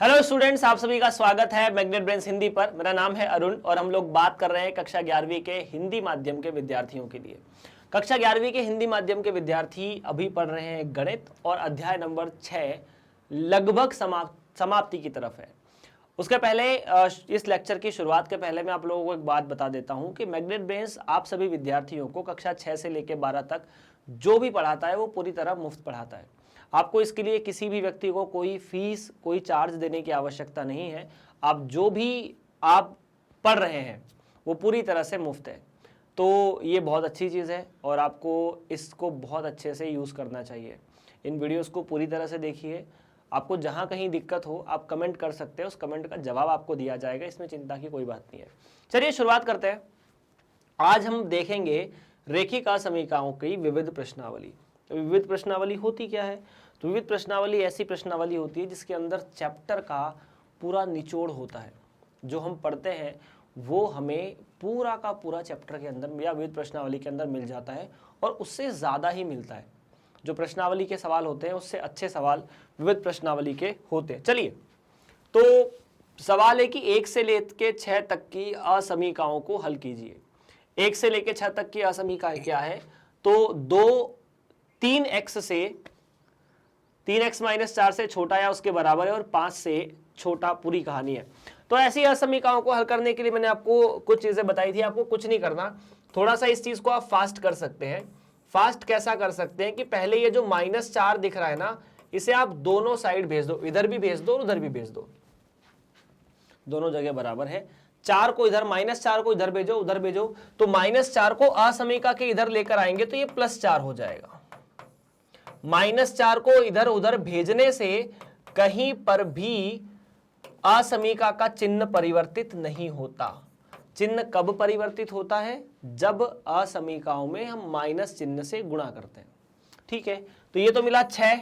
Hello students, आप सभी का स्वागत है मैग्नेट ब्रेन्स हिंदी पर। मेरा नाम है अरुण और हम लोग बात कर रहे हैं कक्षा 11वीं के हिंदी माध्यम के विद्यार्थियों के लिए। कक्षा 11वीं के हिंदी माध्यम के विद्यार्थी अभी पढ़ रहे हैं गणित और अध्याय नंबर 6 लगभग समाप्ति की तरफ है। उसके पहले इस लेक्चर की शुरुआत के पहले मैं आप लोगों को एक बात बता देता हूं कि मैग्नेट ब्रेन्स आप सभी विद्यार्थियों को कक्षा 6 से लेकर 12 तक जो भी पढ़ाता है वो पूरी तरह मुफ्त पढ़ाता है। आपको इसके लिए किसी भी व्यक्ति को कोई फीस, कोई चार्ज देने की आवश्यकता नहीं है। आप जो भी आप पढ़ रहे हैं वो पूरी तरह से मुफ्त है। तो ये बहुत अच्छी चीज़ है और आपको इसको बहुत अच्छे से यूज़ करना चाहिए। इन वीडियोस को पूरी तरह से देखिए। आपको जहाँ कहीं दिक्कत हो आप कमेंट कर सकते हैं, उस कमेंट का जवाब आपको दिया जाएगा, इसमें चिंता की कोई बात नहीं है। चलिए शुरुआत करते हैं। आज हम देखेंगे रेखिका समीकरणों की विविध प्रश्नावली। तो विविध प्रश्नावली होती क्या है? तो विविध प्रश्नावली ऐसी प्रश्नावली होती है जिसके अंदर चैप्टर का पूरा निचोड़ होता है। जो हम पढ़ते हैं वो हमें पूरा का पूरा चैप्टर के अंदर या विविध प्रश्नावली के अंदर मिल जाता है और उससे ज़्यादा ही मिलता है। जो प्रश्नावली के सवाल होते हैं उससे अच्छे सवाल विविध प्रश्नावली के होते हैं। चलिए, तो सवाल है कि 1 से लेकर 6 तक की असमीकाओं को हल कीजिए। 1 से लेकर 6 तक की असमीकाएं क्या है? तो 3x से 3x - 4 से छोटा या उसके बराबर है और 5 से छोटा पूरी कहानी है। तो ऐसी असमीकाओं को हल करने के लिए मैंने आपको कुछ चीजें बताई थी। आपको कुछ नहीं करना, थोड़ा सा इस चीज को आप फास्ट कर सकते हैं। फास्ट कैसा कर सकते हैं कि पहले ये जो -4 दिख रहा है ना, इसे आप दोनों साइड भेज दो, इधर भी भेज दो और उधर भी भेज दो, दोनों जगह बराबर है। 4 को इधर, -4 को इधर भेजो, उधर भेजो, तो -4 को असमीका के इधर लेकर आएंगे तो ये +4 हो जाएगा। -4 को इधर उधर भेजने से कहीं पर भी असमीका का चिन्ह परिवर्तित नहीं होता। चिन्ह कब परिवर्तित होता है? जब असमीकाओं में हम माइनस चिन्ह से गुणा करते हैं। ठीक है, तो ये तो मिला 6,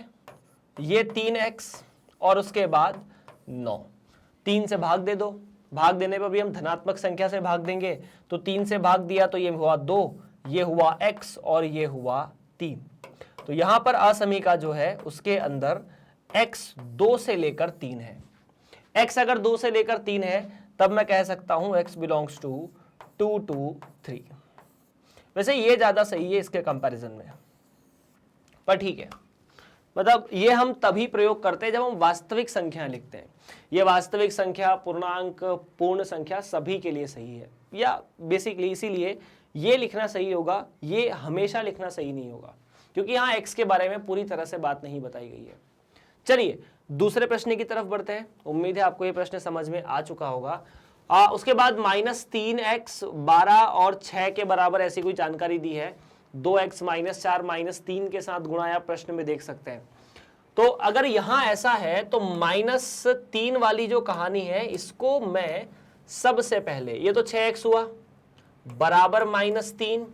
ये 3x और उसके बाद 9। 3 से भाग दे दो, भाग देने पर भी हम धनात्मक संख्या से भाग देंगे। तो 3 से भाग दिया तो ये हुआ 2, ये हुआ x और ये हुआ 3। तो यहां पर असमीका जो है उसके अंदर x 2 से लेकर 3 है। x अगर 2 से लेकर 3 है तब मैं कह सकता हूं x बिलोंग्स टू 2 to 3। वैसे ये ज्यादा सही है इसके कंपैरिजन में, पर ठीक है। मतलब ये हम तभी प्रयोग करते हैं जब हम वास्तविक संख्या लिखते हैं। ये वास्तविक संख्या, पूर्णांक, पूर्ण संख्या सभी के लिए सही है, या बेसिकली इसीलिए ये लिखना सही होगा, ये हमेशा लिखना सही नहीं होगा, क्योंकि यहाँ x के बारे में पूरी तरह से बात नहीं बताई गई है। चलिए दूसरे प्रश्न की तरफ बढ़ते हैं। उम्मीद है आपको ये प्रश्न समझ में आ चुका होगा। उसके बाद -3x 12 और 6 के बराबर ऐसी कोई जानकारी दी है। 2x - 4 - 3 के साथ गुणा आप प्रश्न में देख सकते हैं। तो अगर यहां ऐसा है तो -3 वाली जो कहानी है इसको मैं सबसे पहले, ये तो 6x हुआ बराबर -3,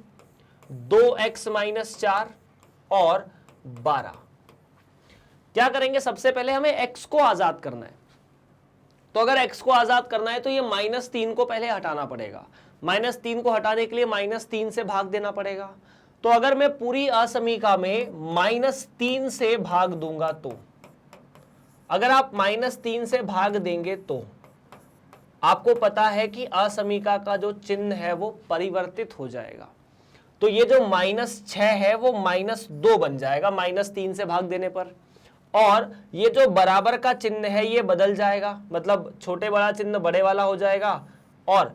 2x - 4 और 12। क्या करेंगे? सबसे पहले हमें x को आजाद करना है। तो अगर x को आजाद करना है तो ये -3 को पहले हटाना पड़ेगा। -3 को हटाने के लिए -3 से भाग देना पड़ेगा। तो अगर मैं पूरी असमीका में -3 से भाग दूंगा तो, अगर आप -3 से भाग देंगे तो आपको पता है कि असमीका का जो चिन्ह है वो परिवर्तित हो जाएगा। तो ये जो -6 है वो -2 बन जाएगा -3 से भाग देने पर, और ये जो बराबर का चिन्ह है ये बदल जाएगा, मतलब छोटे बड़ा चिन्ह बड़े वाला हो जाएगा और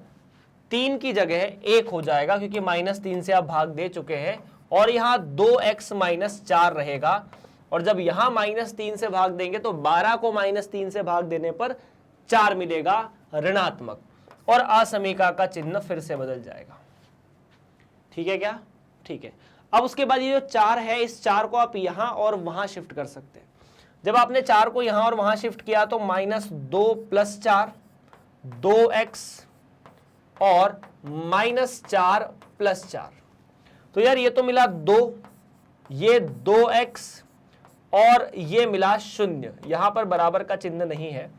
3 की जगह 1 हो जाएगा, क्योंकि -3 से आप भाग दे चुके हैं। और यहाँ 2x - 4 रहेगा, और जब यहाँ -3 से भाग देंगे तो 12 को -3 से भाग देने पर 4 मिलेगा ऋणात्मक, और असमीका का चिन्ह फिर से बदल जाएगा। ठीक है क्या? ठीक है। अब उसके बाद ये जो 4 है, इस 4 को आप यहां और वहां शिफ्ट कर सकते हैं। जब आपने 4 को यहां और वहां शिफ्ट किया तो -2 + 4 2x और -4 + 4। तो यार ये तो मिला 2, ये 2x और ये मिला 0। यहां पर बराबर का चिन्ह नहीं है,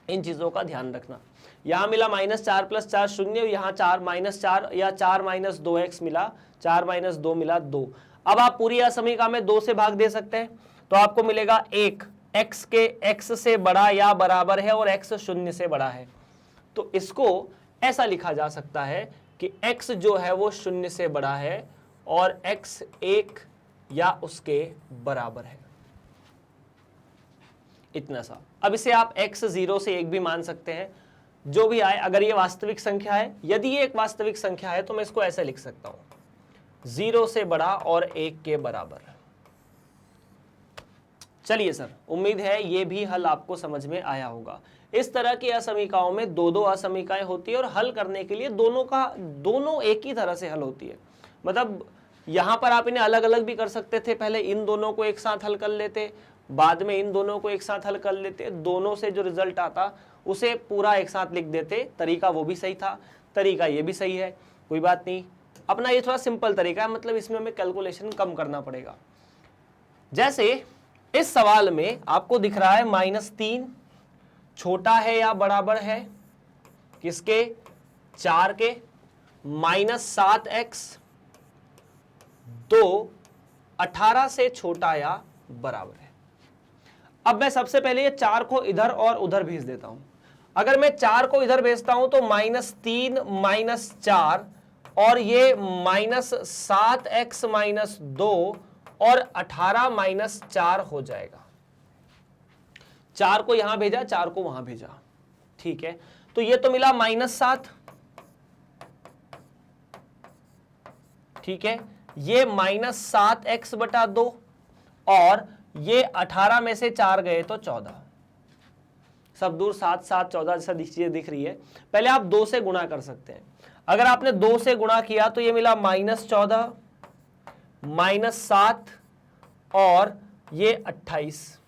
इन चीजों का ध्यान रखना। यहां मिला -4 + 4 0, यहां 4 -4 या 4 - 2x मिला, 4 - 2 मिला 2। अब आप पूरी असमीका में 2 से भाग दे सकते हैं, तो आपको मिलेगा 1 x के x से बड़ा या बराबर है और x शून्य से बड़ा है, तो इसको ऐसा लिखा जा सकता है कि x जो है वो शून्य से बड़ा है और x 1 या उसके बराबर है। इतना सा। अब इसे आप x 0 से 1 भी मान सकते हैं, जो भी आए। अगर ये वास्तविक संख्या है, यदि ये एक वास्तविक संख्या है तो मैं इसको ऐसे लिख सकता हूं 0 से बड़ा और 1 के बराबर। चलिए सर, उम्मीद है ये भी हल आपको समझ में आया होगा। इस तरह की असमीकाओं में दो दो असमीकाएं होती है और हल करने के लिए दोनों एक ही तरह से हल होती है। मतलब यहां पर आप इन्हें अलग अलग भी कर सकते थे, पहले इन दोनों को एक साथ हल कर लेते, बाद में इन दोनों को एक साथ हल कर लेते, दोनों से जो रिजल्ट आता उसे पूरा एक साथ लिख देते। तरीका वो भी सही था, तरीका ये भी सही है, कोई बात नहीं। अपना ये थोड़ा सिंपल तरीका है, मतलब इसमें हमें कैलकुलेशन कम करना पड़ेगा। जैसे इस सवाल में आपको दिख रहा है -3 छोटा है या बराबर है किसके, 4 के, -7x 2 18 से छोटा या बराबर है। अब मैं सबसे पहले ये 4 को इधर और उधर भेज देता हूं। अगर मैं 4 को इधर भेजता हूं तो -3 -4 और ये -7x -2 और 18 -4 हो जाएगा। 4 को यहां भेजा, 4 को वहां भेजा, ठीक है। तो ये तो मिला -7, ठीक है। ये -7x बटा 2 और ये 18 में से 4 गए तो 14। सब दूर 7 7 14 जैसा चीजें दिख रही है। पहले आप 2 से गुणा कर सकते हैं। अगर आपने 2 से गुणा किया तो ये मिला -14 -7 और ये 28।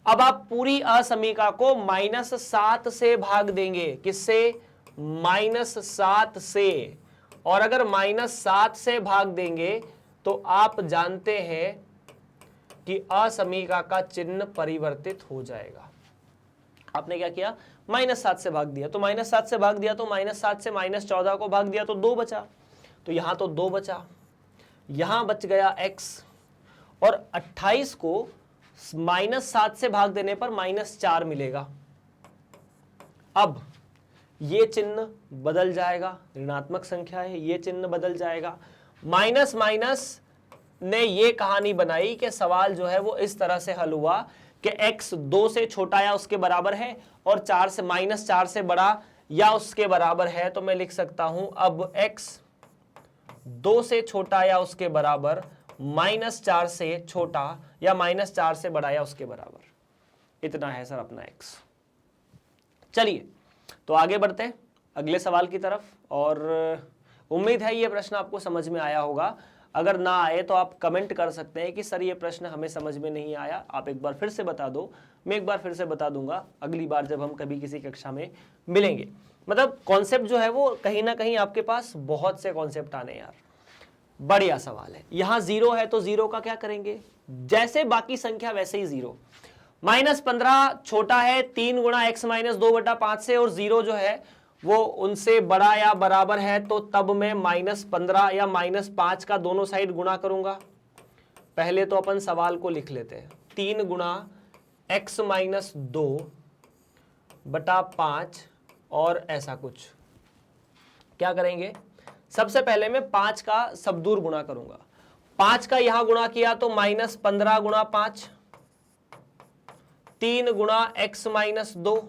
अब आप पूरी असमीका को -7 से भाग देंगे, किससे, -7 से। और अगर -7 से भाग देंगे तो आप जानते हैं कि असमीका का चिन्ह परिवर्तित हो जाएगा। आपने क्या किया, -7 से भाग दिया, तो -7 से भाग दिया तो -7 से -14 को भाग दिया तो 2 बचा, तो यहां तो 2 बचा, यहां बच गया x, और 28 को -7 से भाग देने पर -4 मिलेगा। अब ये चिन्ह बदल जाएगा, ऋणात्मक संख्या है, ये चिन्ह बदल जाएगा। माइनस माइनस ने ये कहानी बनाई कि सवाल जो है वो इस तरह से हल हुआ कि x 2 से छोटा या उसके बराबर है और 4 से -4 से बड़ा या उसके बराबर है, तो मैं लिख सकता हूं अब x 2 से छोटा या उसके बराबर, -4 से छोटा या -4 से बड़ा या उसके बराबर। इतना है सर अपना x। चलिए तो आगे बढ़ते हैं अगले सवाल की तरफ, और उम्मीद है ये प्रश्न आपको समझ में आया होगा। अगर ना आए तो आप कमेंट कर सकते हैं कि सर ये प्रश्न हमें समझ में नहीं आया, आप एक बार फिर से बता दो, मैं एक बार फिर से बता दूंगा अगली बार जब हम कभी किसी कक्षा में मिलेंगे। मतलब कॉन्सेप्ट जो है वो कहीं ना कहीं आपके पास बहुत से कॉन्सेप्ट आने यार। बढ़िया सवाल है। यहां 0 है तो 0 का क्या करेंगे, जैसे बाकी संख्या वैसे ही 0। -15 छोटा है 3 गुणा x -2/5 से, और 0 जो है वो उनसे बड़ा या बराबर है, तो तब मैं -15 या -5 का दोनों साइड गुणा करूंगा। पहले तो अपन सवाल को लिख लेते हैं, 3 गुणा x -2/5 और ऐसा कुछ। क्या करेंगे, सबसे पहले मैं 5 का सब दूर गुणा करूंगा। 5 का यहां गुणा किया तो -15 गुणा 5, 3 गुणा x -2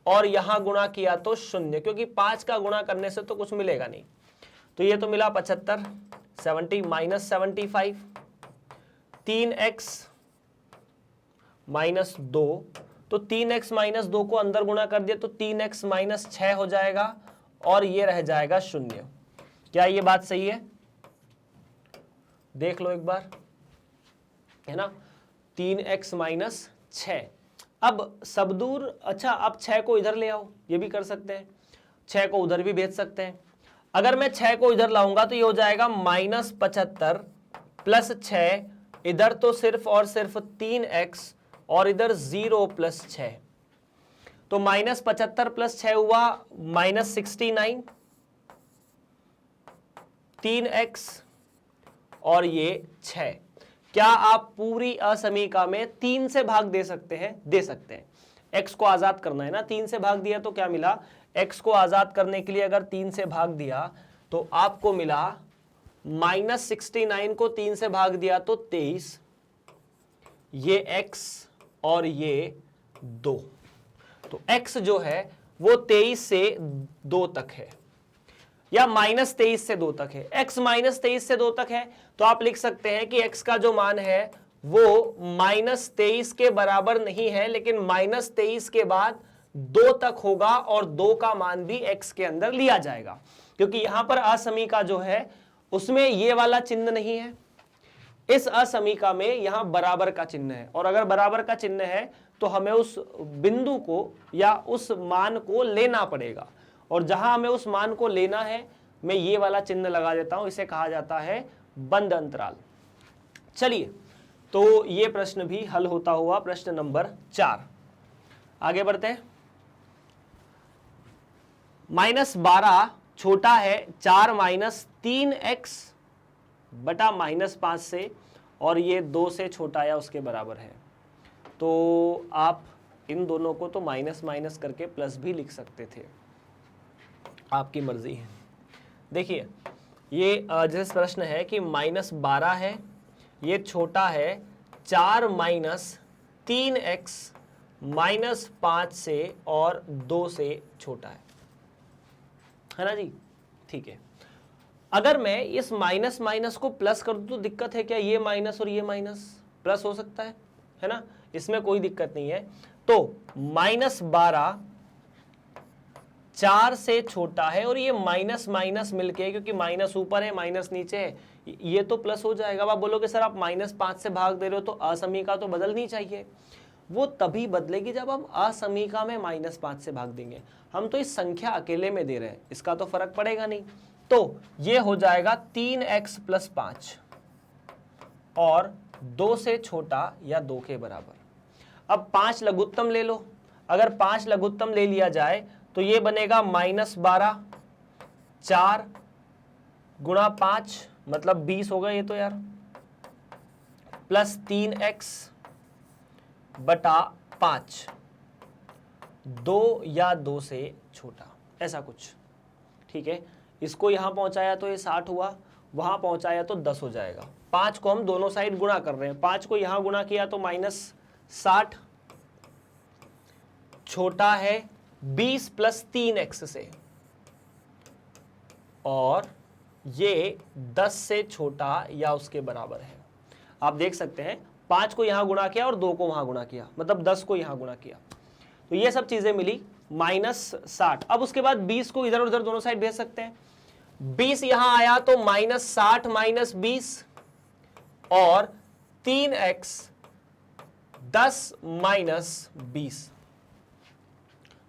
और यहां गुणा किया तो 0, क्योंकि 5 का गुणा करने से तो कुछ मिलेगा नहीं, तो ये तो मिला 75, 70 -75, 3x -2, तो 3x -2 को अंदर गुणा कर दिया तो 3x -6 हो जाएगा और ये रह जाएगा 0। क्या ये बात सही है, देख लो एक बार, है ना, 3x -6। अब सब दूर, अच्छा आप 6 को इधर ले आओ, ये भी कर सकते हैं, 6 को उधर भी भेज सकते हैं। अगर मैं 6 को इधर लाऊंगा तो ये हो जाएगा -75 + 6, इधर तो सिर्फ और सिर्फ 3x और इधर 0 + 6, तो -75 + 6 हुआ -69, 3x और ये 6। क्या आप पूरी असमीका में 3 से भाग दे सकते हैं? दे सकते हैं। x को आजाद करना है ना, 3 से भाग दिया तो क्या मिला, x को आजाद करने के लिए अगर 3 से भाग दिया तो आपको मिला -69 को 3 से भाग दिया तो 23, ये x और ये 2, तो x जो है वो 23 से 2 तक है या -23 से 2 तक है। x -23 से 2 तक है तो आप लिख सकते हैं कि x का जो मान है वो -23 के बराबर नहीं है, लेकिन -23 के बाद 2 तक होगा और 2 का मान भी x के अंदर लिया जाएगा, क्योंकि यहां पर असमीका जो है उसमें ये वाला चिन्ह नहीं है, इस असमीका में यहां बराबर का चिन्ह है, और अगर बराबर का चिन्ह है तो हमें उस बिंदु को या उस मान को लेना पड़ेगा, और जहां हमें उस मान को लेना है मैं ये वाला चिन्ह लगा देता हूं, इसे कहा जाता है बंद अंतराल। चलिए, तो ये प्रश्न भी हल होता हुआ प्रश्न नंबर 4। आगे बढ़ते हैं। -12 छोटा है 4 - 3x बटा -5 से, और ये 2 से छोटा या उसके बराबर है, तो आप इन दोनों को तो माइनस माइनस करके प्लस भी लिख सकते थे, आपकी मर्जी है। देखिए, ये जैसे प्रश्न है कि -12 है, ये छोटा है 4 - 3x -5 से और 2 से छोटा है ना जी, ठीक है। अगर मैं इस माइनस माइनस को प्लस कर दूं तो दिक्कत है क्या? ये माइनस और ये माइनस प्लस हो सकता है ना, इसमें कोई दिक्कत नहीं है। तो -12 4 से छोटा है, और ये माइनस माइनस मिलके, क्योंकि माइनस ऊपर है माइनस नीचे है, ये तो प्लस हो जाएगा। आप बोलोगे सर आप -5 से भाग दे रहे हो तो असमीका तो बदलनी चाहिए। वो तभी बदलेगी जब हम असमीका में -5 से भाग देंगे, हम तो इस संख्या अकेले में दे रहे हैं, इसका तो फर्क पड़ेगा नहीं। तो ये हो जाएगा 3x + 5 और 2 से छोटा या 2 के बराबर। अब 5 लघुत्तम ले लो, अगर 5 लघुत्तम ले लिया जाए तो ये बनेगा -12 4 गुणा 5 मतलब 20 होगा ये तो यार, प्लस 3x बटा 5 2 या 2 से छोटा, ऐसा कुछ, ठीक है। इसको यहां पहुंचाया तो ये 60 हुआ, वहां पहुंचाया तो 10 हो जाएगा। 5 को हम दोनों साइड गुणा कर रहे हैं, 5 को यहां गुणा किया तो -60 छोटा है 20 + 3x से, और ये 10 से छोटा या उसके बराबर है। आप देख सकते हैं 5 को यहां गुणा किया और 2 को वहां गुणा किया, मतलब 10 को यहां गुणा किया, तो ये सब चीजें मिली -60। अब उसके बाद 20 को इधर उधर दोनों साइड भेज सकते हैं, 20 यहां आया तो -60 - 20 और 3x 10 - 20,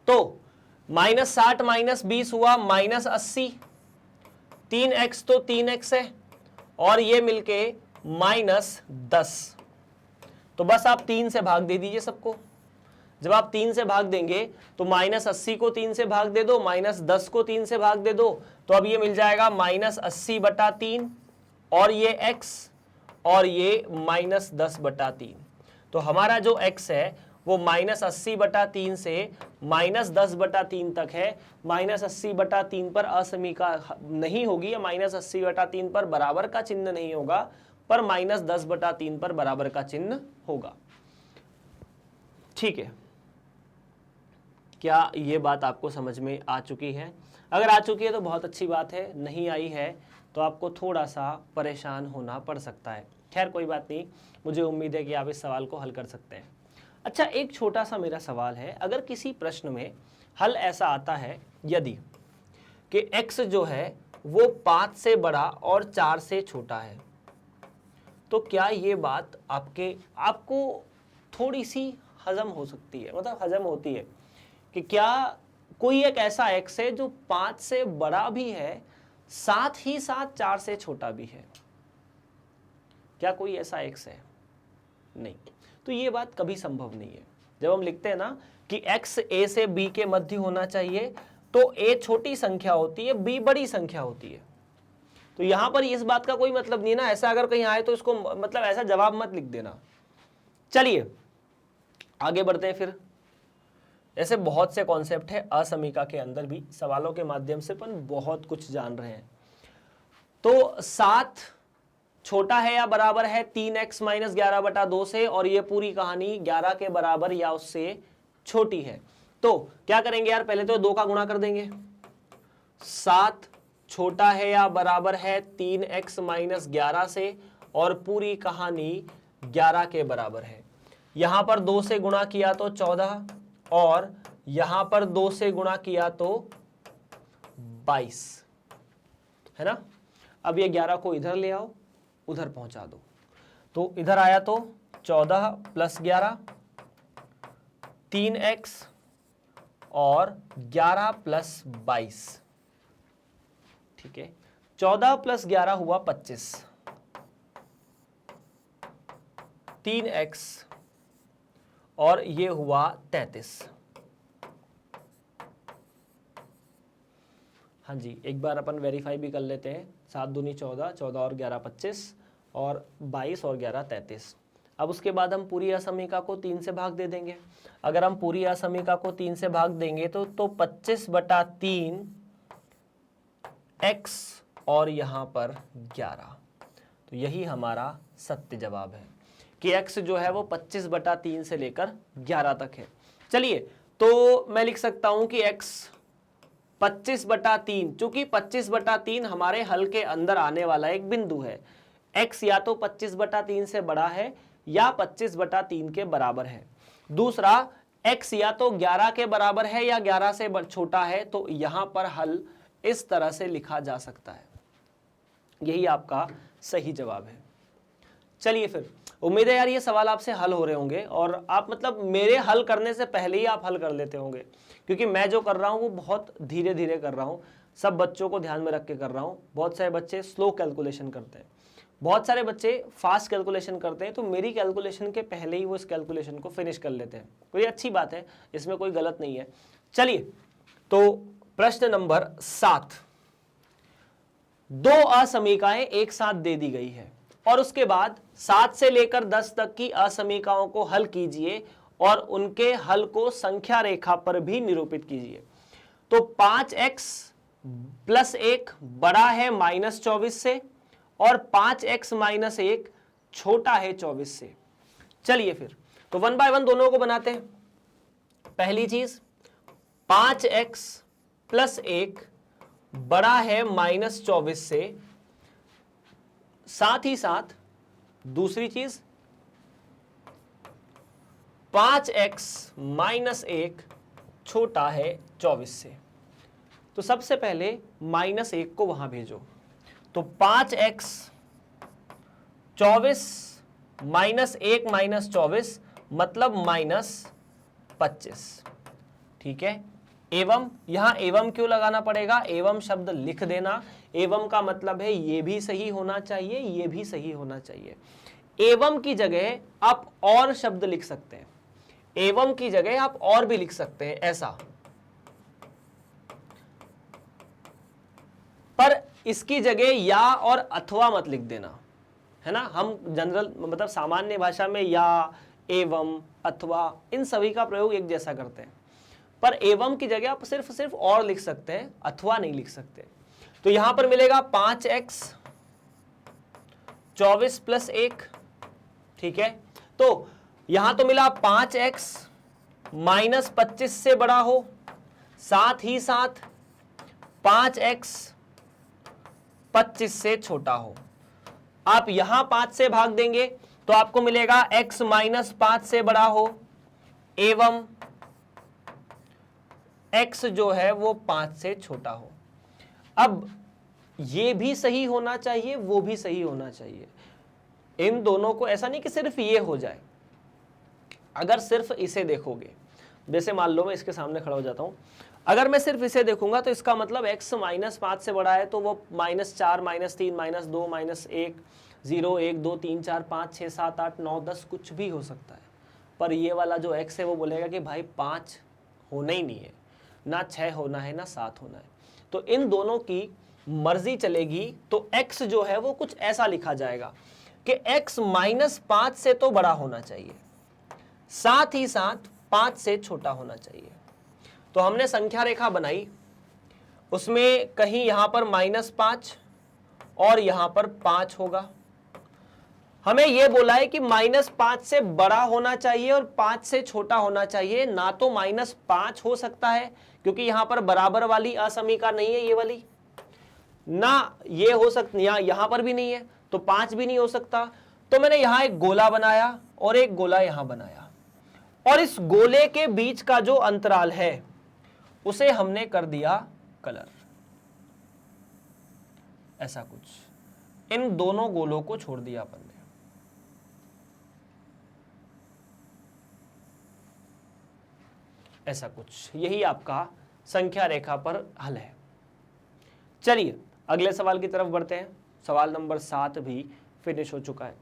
तो -60 - 20 हुआ -80, 3x तो 3x है और ये मिलके -10। तो बस आप 3 से भाग दे दीजिए सबको। जब आप 3 से भाग देंगे तो -80 को 3 से भाग दे दो, -10 को 3 से भाग दे दो, तो अब ये मिल जाएगा -80 बटा 3 और ये x और ये -10 बटा 3। तो हमारा जो x है वो -80 बटा 3 से -10 बटा 3 तक है। -80 बटा 3 पर असमीका नहीं होगी, या -80 बटा 3 पर बराबर का चिन्ह नहीं होगा, पर -10 बटा 3 पर बराबर का चिन्ह होगा। ठीक है, क्या ये बात आपको समझ में आ चुकी है? अगर आ चुकी है तो बहुत अच्छी बात है, नहीं आई है तो आपको थोड़ा सा परेशान होना पड़ सकता है। खैर कोई बात नहीं, मुझे उम्मीद है कि आप इस सवाल को हल कर सकते हैं। अच्छा, एक छोटा सा मेरा सवाल है, अगर किसी प्रश्न में हल ऐसा आता है यदि कि x जो है वो 5 से बड़ा और 4 से छोटा है, तो क्या ये बात आपको थोड़ी सी हजम हो सकती है, मतलब हजम होती है कि क्या कोई एक ऐसा x है जो 5 से बड़ा भी है साथ ही साथ 4 से छोटा भी है? क्या कोई ऐसा x है? नहीं, तो ये बात कभी संभव नहीं है। जब हम लिखते हैं ना कि x a से b के मध्य होना चाहिए, तो a छोटी संख्या होती है, b बड़ी संख्या होती है। तो यहां पर इस बात का कोई मतलब नहीं है ना, ऐसा अगर कहीं आए तो इसको मतलब ऐसा जवाब मत लिख देना। चलिए आगे बढ़ते हैं फिर। ऐसे बहुत से कॉन्सेप्ट है असमीका के अंदर भी, सवालों के माध्यम से अपन बहुत कुछ जान रहे हैं। तो 7 छोटा है या बराबर है 3x माइनस 11/2 से, और ये पूरी कहानी 11 के बराबर या उससे छोटी है। तो क्या करेंगे यार, पहले तो 2 का गुणा कर देंगे। 7 छोटा है या बराबर है 3x माइनस 11 से, और पूरी कहानी 11 के बराबर है। यहां पर 2 से गुणा किया तो 14, और यहां पर 2 से गुणा किया तो 22, है ना। अब ये 11 को इधर ले आओ, उधर पहुंचा दो, तो इधर आया तो 14 प्लस 11 3x और 11 प्लस 22, ठीक है। 14 प्लस 11 हुआ 25, 3x और ये हुआ 33। हाँ जी, एक बार अपन वेरीफाई भी कर लेते हैं। 7 दूनी 14, 14 और 11 25, और 22 और 11 33। अब उसके बाद हम पूरी असमीका को 3 से भाग दे देंगे। अगर हम पूरी असमीका को 3 से भाग देंगे तो 25/3 x और यहाँ पर 11। तो यही हमारा सत्य जवाब है कि x जो है वो 25/3 से लेकर 11 तक है। चलिए, तो मैं लिख सकता हूं कि x 25/3, चूंकि 25/3 हमारे हल के अंदर आने वाला एक बिंदु है। x या तो 25/3 से बड़ा है या 25/3 के बराबर है। दूसरा, x या तो 11 के बराबर है या 11 से छोटा है। तो यहां पर हल इस तरह से लिखा जा सकता है। यही आपका सही जवाब है। चलिए फिर, उम्मीद है यार ये सवाल आपसे हल हो रहे होंगे, और आप मतलब मेरे हल करने से पहले ही आप हल कर लेते होंगे, क्योंकि मैं जो कर रहा हूं वो बहुत धीरे धीरे कर रहा हूं, सब बच्चों को ध्यान में रख के कर रहा हूं। बहुत सारे बच्चे स्लो कैलकुलेशन करते हैं, बहुत सारे बच्चे फास्ट कैलकुलेशन करते हैं, तो मेरी कैलकुलेशन के पहले ही वो इस कैलकुलेशन को फिनिश कर लेते हैं। कोई अच्छी बात है, इसमें कोई गलत नहीं है। चलिए, तो प्रश्न नंबर 7, 2 असमीकाएं एक साथ दे दी गई है, और उसके बाद 7 से लेकर 10 तक की असमीकाओं को हल कीजिए और उनके हल को संख्या रेखा पर भी निरूपित कीजिए। तो 5x प्लस 1 बड़ा है -24 से, और 5x माइनस 1 छोटा है 24 से। चलिए फिर, तो 1 बाय 1 दोनों को बनाते हैं। पहली चीज, 5x प्लस 1 बड़ा है -24 से, साथ ही साथ दूसरी चीज 5x माइनस 1 छोटा है 24 से। तो सबसे पहले -1 को वहां भेजो, तो 5x 24 माइनस 1 माइनस 24 मतलब -25, ठीक है। एवं, यहां एवं क्यों लगाना पड़ेगा, एवं शब्द लिख देना। एवं का मतलब है ये भी सही होना चाहिए, ये भी सही होना चाहिए। एवं की जगह आप और शब्द लिख सकते हैं, एवं की जगह आप और भी लिख सकते हैं, ऐसा। पर इसकी जगह या और अथवा मत लिख देना, है ना। हम जनरल मतलब सामान्य भाषा में या, एवं, अथवा इन सभी का प्रयोग एक जैसा करते हैं, पर एवं की जगह आप सिर्फ और लिख सकते हैं, अथवा नहीं लिख सकते। तो यहां पर मिलेगा 5x 24 प्लस 1, ठीक है। तो यहां तो मिला 5x माइनस 25 से बड़ा हो, साथ ही साथ 5x 25 से छोटा हो। आप यहां 5 से भाग देंगे तो आपको मिलेगा x माइनस 5 से बड़ा हो, एवं x जो है वो 5 से छोटा हो। अब ये भी सही होना चाहिए, वो भी सही होना चाहिए। इन दोनों को ऐसा नहीं कि सिर्फ ये हो जाए। अगर सिर्फ इसे देखोगे, जैसे मान लो मैं इसके सामने खड़ा हो जाता हूं, अगर मैं सिर्फ इसे देखूंगा तो इसका मतलब x माइनस 5 से बड़ा है, तो वो -4 -3 -2 -1 0 1 2 3 4 5 6 7 8 9 10 कुछ भी हो सकता है। पर ये वाला जो x है वो बोलेगा कि भाई 5 होना ही नहीं है, ना 6 होना है, ना 7 होना है। तो इन दोनों की मर्जी चलेगी तो x जो है वो कुछ ऐसा लिखा जाएगा कि x -5 से तो बड़ा होना चाहिए, साथ ही साथ 5 से छोटा होना चाहिए। तो हमने संख्या रेखा बनाई, उसमें कहीं यहां पर -5 और यहां पर 5 होगा। हमें यह बोला है कि -5 से बड़ा होना चाहिए और 5 से छोटा होना चाहिए। ना तो -5 हो सकता है क्योंकि यहां पर बराबर वाली असमीका नहीं है ये वाली, ना ये हो सकता, यहां पर भी नहीं है तो 5 भी नहीं हो सकता। तो मैंने यहां एक गोला बनाया और एक गोला यहां बनाया, और इस गोले के बीच का जो अंतराल है उसे हमने कर दिया कलर, ऐसा कुछ। इन दोनों गोलों को छोड़ दिया अपन ने। ऐसा कुछ, यही आपका संख्या रेखा पर हल है। चलिए अगले सवाल की तरफ बढ़ते हैं। सवाल नंबर 7 भी फिनिश हो चुका है।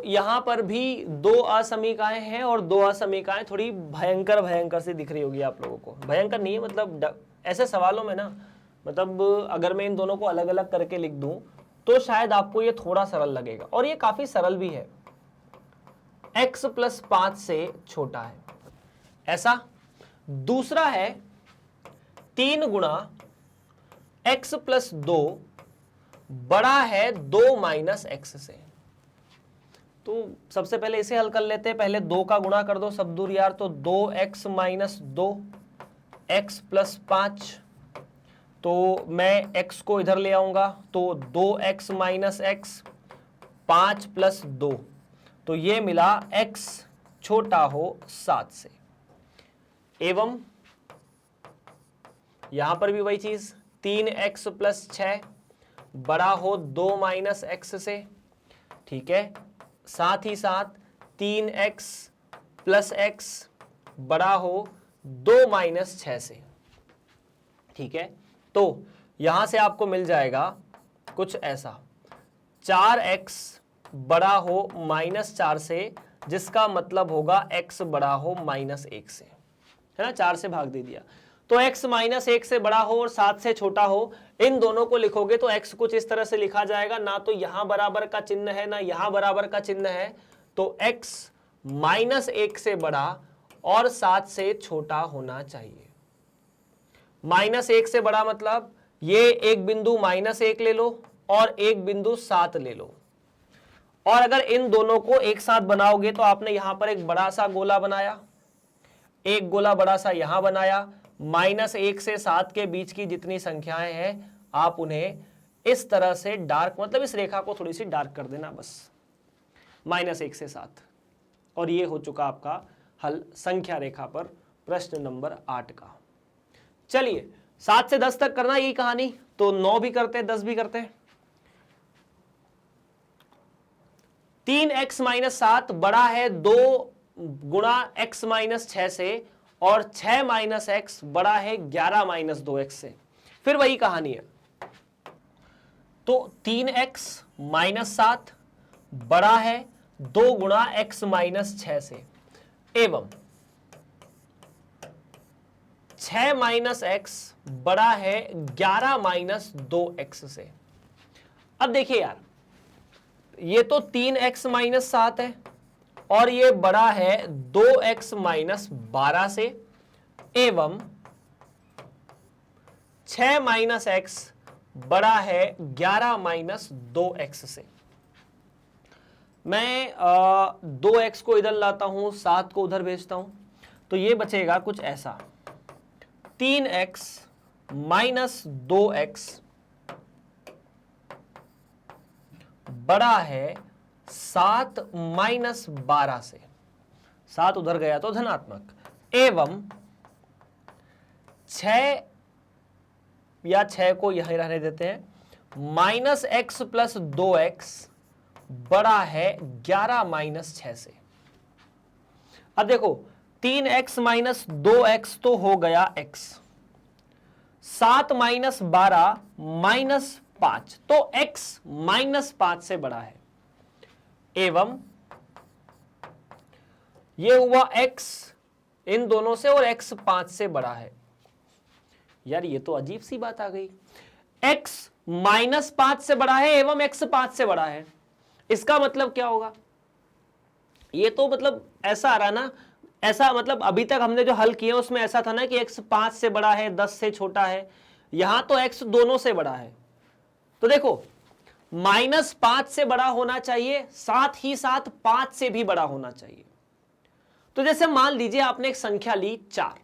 यहां पर भी 2 असमीकाएं हैं और 2 असमीकाएं थोड़ी भयंकर भयंकर सी दिख रही होगी आप लोगों को। भयंकर नहीं है मतलब ऐसे सवालों में ना, मतलब अगर मैं इन दोनों को अलग अलग करके लिख दूं तो शायद आपको ये थोड़ा सरल लगेगा, और ये काफी सरल भी है। x + 5 से छोटा है ऐसा। दूसरा है 3 गुणा x + 2 बड़ा है 2 - x से। तो सबसे पहले इसे हल कर लेते हैं। पहले 2 का गुणा कर दो सब दूर यार, तो 2x - 2 x + 5। तो मैं x को इधर ले आऊंगा तो 2x - x 5 + 2, तो ये मिला x छोटा हो 7 से। एवं यहां पर भी वही चीज, 3x + 6 बड़ा हो 2 - x से। ठीक है, साथ ही साथ 3x + x बड़ा हो 2 - 6 से। ठीक है, तो यहां से आपको मिल जाएगा कुछ ऐसा, 4x बड़ा हो -4 से, जिसका मतलब होगा x बड़ा हो -1 से, है ना। 4 से भाग दे दिया तो x -1 से बड़ा हो और 7 से छोटा हो। इन दोनों को लिखोगे तो x कुछ इस तरह से लिखा जाएगा, ना तो यहां बराबर का चिन्ह है ना यहां बराबर का चिन्ह है, तो x -1 से बड़ा और 7 से छोटा होना चाहिए। -1 से बड़ा मतलब ये एक बिंदु -1 ले लो और एक बिंदु 7 ले लो, और अगर इन दोनों को एक साथ बनाओगे तो आपने यहां पर एक बड़ा सा गोला बनाया, एक गोला बड़ा सा यहां बनाया। -1 से 7 के बीच की जितनी संख्याएं हैं आप उन्हें इस तरह से डार्क, मतलब इस रेखा को थोड़ी सी डार्क कर देना बस, -1 से 7। और ये हो चुका आपका हल संख्या रेखा पर प्रश्न नंबर 8 का। चलिए 7 से 10 तक करना यही कहानी, तो 9 भी करते हैं 10 भी करते हैं। 3x - 7 बड़ा है 2 गुणा x - 6 से, और 6 - x बड़ा है 11 - 2x से। फिर वही कहानी है, तो 3x - 7 बड़ा है 2 गुणा x - 6 से, एवं 6 - x बड़ा है 11 - 2x से। अब देखिए यार, ये तो 3x - 7 है और ये बड़ा है 2x - 12 से, एवं 6 - x बड़ा है 11 - 2x से। मैं 2x को इधर लाता हूं, 7 को उधर भेजता हूं, तो ये बचेगा कुछ ऐसा, 3x - 2x बड़ा है 7 - 12 से। 7 उधर गया तो धनात्मक, एवं 6 या 6 को यहीं रहने देते हैं, -x + 2x बड़ा है 11 - 6 से। अब देखो 3x - 2x तो हो गया x, 7 - 12 -5, तो x -5 से बड़ा है, एवं ये हुआ x इन दोनों से और x 5 से बड़ा है, यार ये तो अजीब सी बात आ गई, x -5 से बड़ा है एवं x 5 से बड़ा है, इसका मतलब क्या होगा? ये तो मतलब ऐसा आ रहा ना, ऐसा मतलब अभी तक हमने जो हल किए उसमें ऐसा था ना कि x 5 से बड़ा है, 10 से छोटा है, यहां तो x दोनों से बड़ा है। तो देखो -5 से बड़ा होना चाहिए, साथ ही साथ 5 से भी बड़ा होना चाहिए। तो जैसे मान लीजिए आपने एक संख्या ली 4,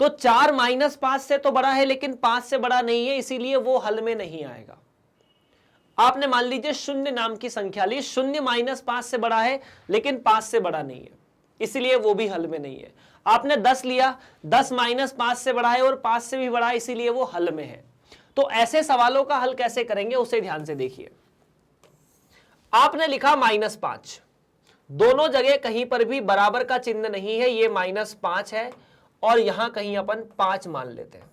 तो 4 -5 से तो बड़ा है लेकिन 5 से बड़ा नहीं है, इसीलिए वो हल में नहीं आएगा। आपने मान लीजिए 0 नाम की संख्या ली, 0 -5 से बड़ा है लेकिन 5 से बड़ा नहीं है, इसीलिए वो भी हल में नहीं है। आपने 10 लिया, 10 -5 से बड़ा है और 5 से भी बड़ा है, इसीलिए वो हल में है। तो ऐसे सवालों का हल कैसे करेंगे उसे ध्यान से देखिए। आपने लिखा -5, दोनों जगह कहीं पर भी बराबर का चिन्ह नहीं है, ये -5 है और यहां कहीं अपन 5 मान लेते हैं,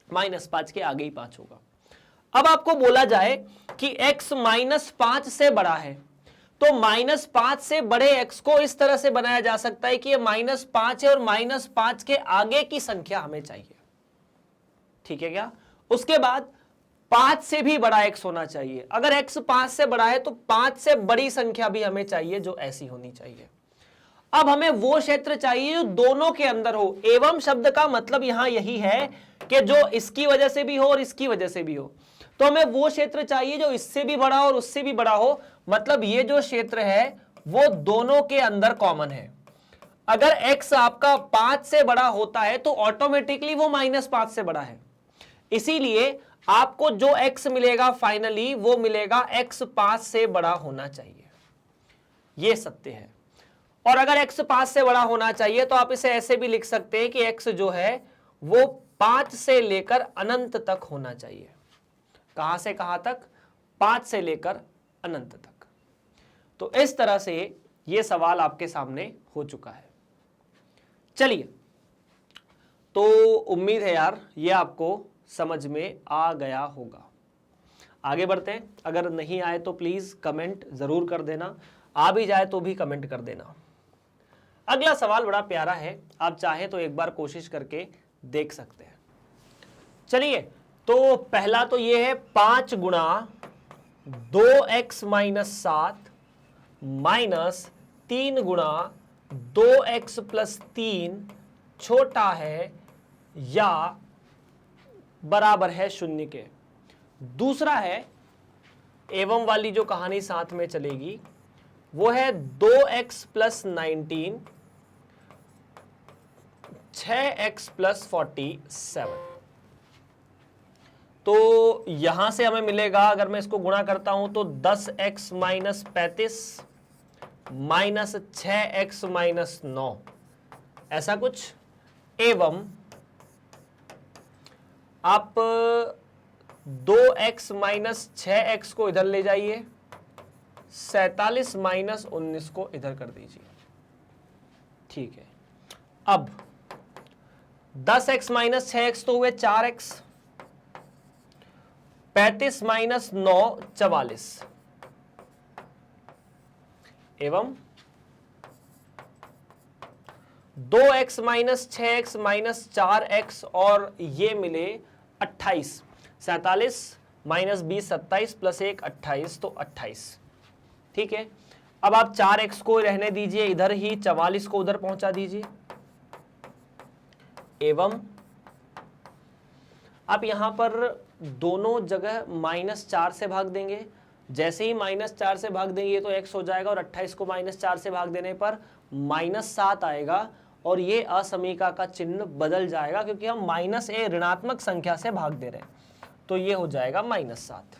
-5 के आगे ही 5 होगा। अब आपको बोला जाए कि x -5 से बड़ा है, तो -5 से बड़े x को इस तरह से बनाया जा सकता है कि ये -5 है और -5 के आगे की संख्या हमें चाहिए, ठीक है क्या? उसके बाद 5 से भी बड़ा x होना चाहिए। अगर x 5 से बड़ा है तो 5 से बड़ी संख्या भी हमें चाहिए जो ऐसी होनी चाहिए। अब हमें वो क्षेत्र चाहिए जो दोनों के अंदर हो। एवं शब्द का मतलब यहां यही है कि जो इसकी वजह से भी हो और इसकी वजह से भी हो। तो हमें वो क्षेत्र चाहिए जो इससे भी बड़ा और उससे भी बड़ा हो, मतलब ये जो क्षेत्र है वो दोनों के अंदर कॉमन है। अगर x आपका 5 से बड़ा होता है तो ऑटोमेटिकली वो -5 से बड़ा है, इसीलिए आपको जो x मिलेगा फाइनली वो मिलेगा x 5 से बड़ा होना चाहिए, ये सत्य है। और अगर x 5 से बड़ा होना चाहिए तो आप इसे ऐसे भी लिख सकते हैं कि x जो है वो 5 से लेकर अनंत तक होना चाहिए। कहां से कहां तक? 5 से लेकर अनंत तक। तो इस तरह से यह सवाल आपके सामने हो चुका है। चलिए, तो उम्मीद है यार ये आपको समझ में आ गया होगा। आगे बढ़ते हैं, अगर नहीं आए तो प्लीज कमेंट जरूर कर देना, आ भी जाए तो भी कमेंट कर देना। अगला सवाल बड़ा प्यारा है, आप चाहें तो एक बार कोशिश करके देख सकते हैं। चलिए, तो पहला तो ये है 5 गुणा 2x - 7 माइनस 3 गुणा 2x + 3 छोटा है या बराबर है 0 के। दूसरा है एवं वाली जो कहानी साथ में चलेगी वो है 2x + 19 6x + 47। तो यहां से हमें मिलेगा, अगर मैं इसको गुणा करता हूं तो 10x - 35 माइनस 6x - 9 ऐसा कुछ। एवं आप 2x - 6x को इधर ले जाइए, 47 - 19 को इधर कर दीजिए, ठीक है। अब 10x - 6x तो हुए 4x, 35 - 9 44, एवं 2x - 6x - 4x और ये मिले 28, 47 - 20 27 + 1 28, तो 28, ठीक है। अब आप 4x को रहने दीजिए इधर ही, 44 को उधर पहुंचा दीजिए। एवं आप यहां पर दोनों जगह -4 से भाग देंगे। जैसे ही -4 से भाग देंगे तो x हो जाएगा और 28 को -4 से भाग देने पर -7 आएगा और ये असमीका का चिन्ह बदल जाएगा क्योंकि हम -a ऋणात्मक संख्या से भाग दे रहे हैं, तो ये हो जाएगा -7।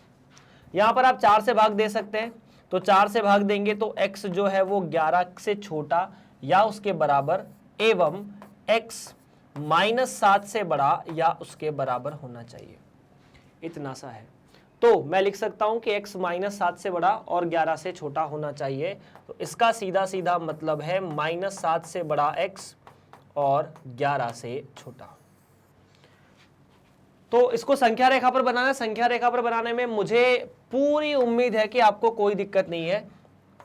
यहां पर आप 4 से भाग दे सकते हैं, तो 4 से भाग देंगे तो x जो है वो 11 से छोटा या उसके बराबर एवं x -7 से बड़ा या उसके बराबर होना चाहिए, इतना सा है। तो मैं लिख सकता हूं कि x -7 से बड़ा और 11 से छोटा होना चाहिए। तो इसका सीधा सीधा मतलब है -7 से बड़ा x और 11 से छोटा। तो इसको संख्या रेखा पर बनाना, संख्या रेखा पर बनाने में मुझे पूरी उम्मीद है कि आपको कोई दिक्कत नहीं है।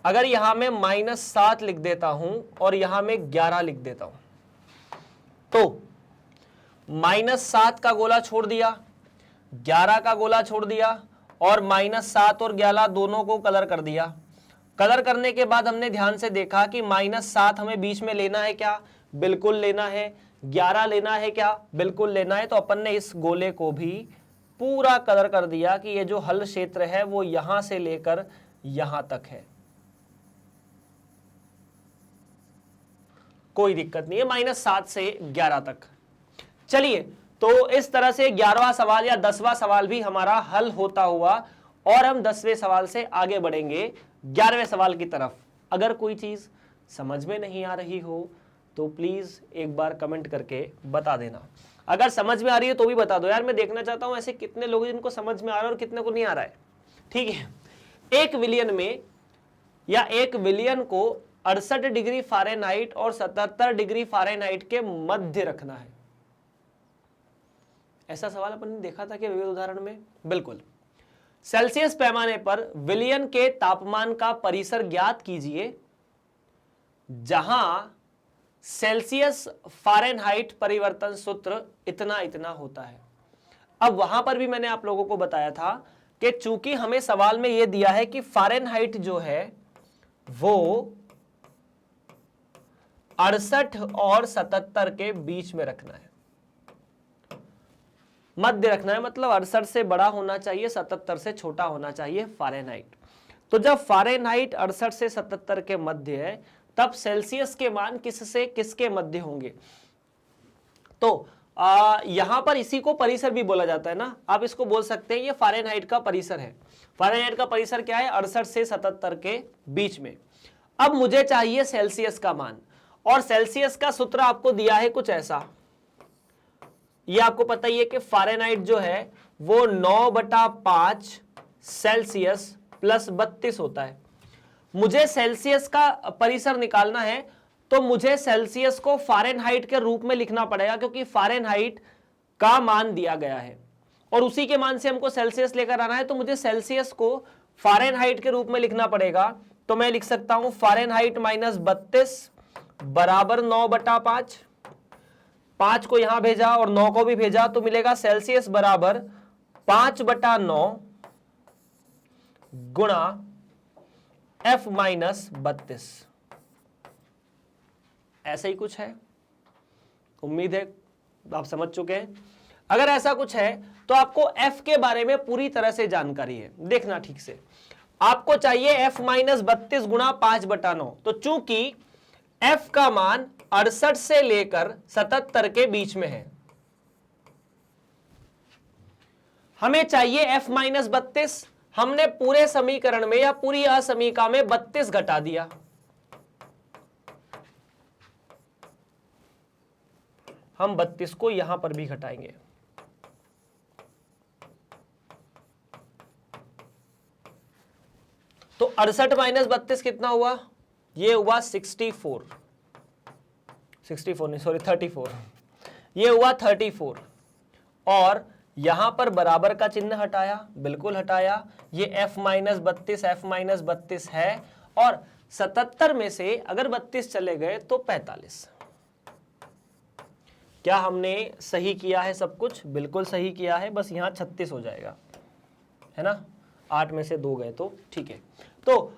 अगर यहां मैं -7 लिख देता हूं और यहां मैं 11 लिख देता हूं, तो -7 का गोला छोड़ दिया, 11 का गोला छोड़ दिया और -7 और 11 दोनों को कलर कर दिया। कलर करने के बाद हमने ध्यान से देखा कि -7 हमें बीच में लेना है क्या? बिल्कुल लेना है। 11 लेना है क्या? बिल्कुल लेना है। तो अपन ने इस गोले को भी पूरा कलर कर दिया कि ये जो हल क्षेत्र है वो यहां से लेकर यहां तक है, कोई दिक्कत नहीं है, -7 से 11 तक। चलिए, तो इस तरह से 11वां सवाल या 10वां सवाल भी हमारा हल होता हुआ और हम 10वें सवाल से आगे बढ़ेंगे 11वें सवाल की तरफ। अगर कोई चीज समझ में नहीं आ रही हो तो प्लीज एक बार कमेंट करके बता देना। अगर समझ में आ रही है तो भी बता दो यार, मैं देखना चाहता हूं ऐसे कितने लोग जिनको समझ में आ रहा है और कितने को नहीं आ रहा है। ठीक है, 1 विलियन में या 1 विलियन को 68 डिग्री फ़ारेनहाइट और 77 डिग्री फ़ारेनहाइट के मध्य रखना है। ऐसा सवाल अपन ने देखा था कि विविध उदाहरण में। बिल्कुल। सेल्सियस पैमाने पर विलियन के तापमान का परिसर ज्ञात कीजिए जहां सेल्सियस फ़ारेनहाइट परिवर्तन सूत्र इतना इतना होता है। अब वहां पर भी मैंने आप लोगों को बताया था कि चूंकि हमें सवाल में यह दिया है कि फ़ारेनहाइट जो है वो 68 और 77 के बीच में रखना है, मध्य रखना है, मतलब 68 से बड़ा होना चाहिए, 77 से छोटा होना चाहिए फ़ारेनहाइट। तो जब फ़ारेनहाइट 68 से 77 के मध्य है तब सेल्सियस के मान किससे किसके मध्य होंगे? तो यहां पर इसी को परिसर भी बोला जाता है ना, आप इसको बोल सकते हैं ये फ़ारेनहाइट का परिसर है। फ़ारेनहाइट का परिसर क्या है? 68 से 77 के बीच में। अब मुझे चाहिए सेल्सियस का मान, और सेल्सियस का सूत्र आपको दिया है कुछ ऐसा। ये आपको पता ही है कि फ़ारेनहाइट जो है वो 9/5 सेल्सियस प्लस 32 होता है। मुझे सेल्सियस का परिसर निकालना है तो मुझे सेल्सियस को फ़ारेनहाइट के रूप में लिखना पड़ेगा, क्योंकि फ़ारेनहाइट का मान दिया गया है और उसी के मान से हमको सेल्सियस लेकर आना है। तो मुझे सेल्सियस को फ़ारेनहाइट के रूप में लिखना पड़ेगा। तो मैं लिख सकता हूं फ़ारेनहाइट -32 बराबर 9/5। 5 को यहां भेजा और 9 को भी भेजा तो मिलेगा सेल्सियस बराबर 5/9 गुणा F-32। ऐसा ही कुछ है, उम्मीद है आप समझ चुके हैं। अगर ऐसा कुछ है तो आपको F के बारे में पूरी तरह से जानकारी है, देखना ठीक से। आपको चाहिए F-32 गुणा 5/9। तो चूंकि F का मान 68 से लेकर 77 के बीच में है, हमें चाहिए F-32। हमने पूरे समीकरण में या पूरी असमीका में 32 घटा दिया। हम 32 को यहां पर भी घटाएंगे। तो 68 - 32 कितना हुआ? ये हुआ 64 नहीं, सॉरी 34। ये हुआ 34 और यहां पर बराबर का चिन्ह हटाया, बिल्कुल हटाया। ये F-32 है और 77 में से अगर 32 चले गए तो 45। क्या हमने सही किया है सब कुछ? बिल्कुल सही किया है, बस यहां 36 हो जाएगा, है ना। 8 में से 2 गए तो ठीक है। तो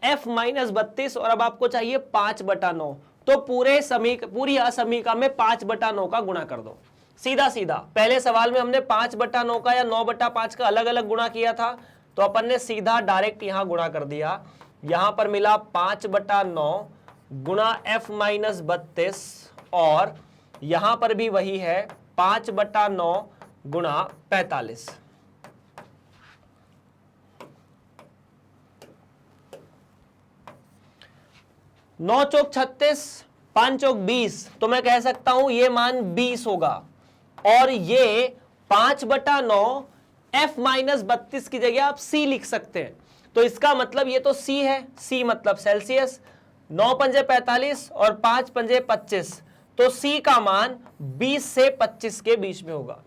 F-32 और अब आपको चाहिए 5/9। तो पूरी असमीका में 5/9 का गुणा कर दो, सीधा सीधा। पहले सवाल में हमने 5/9 का या 9/5 का अलग अलग गुणा किया था, तो अपन ने सीधा डायरेक्ट यहां गुणा कर दिया। यहां पर मिला 5/9 गुणा F-32 और यहां पर भी वही है 5/9 गुणा 45। 9 चौक 36, 5 चौक 20, तो मैं कह सकता हूं ये मान 20 होगा। और ये 5/9 F-32 की जगह आप C लिख सकते हैं। तो इसका मतलब ये तो C है, C मतलब सेल्सियस। 9 पंजे 45 और 5 पंजे 25, तो C का मान 20 से 25 के बीच में होगा।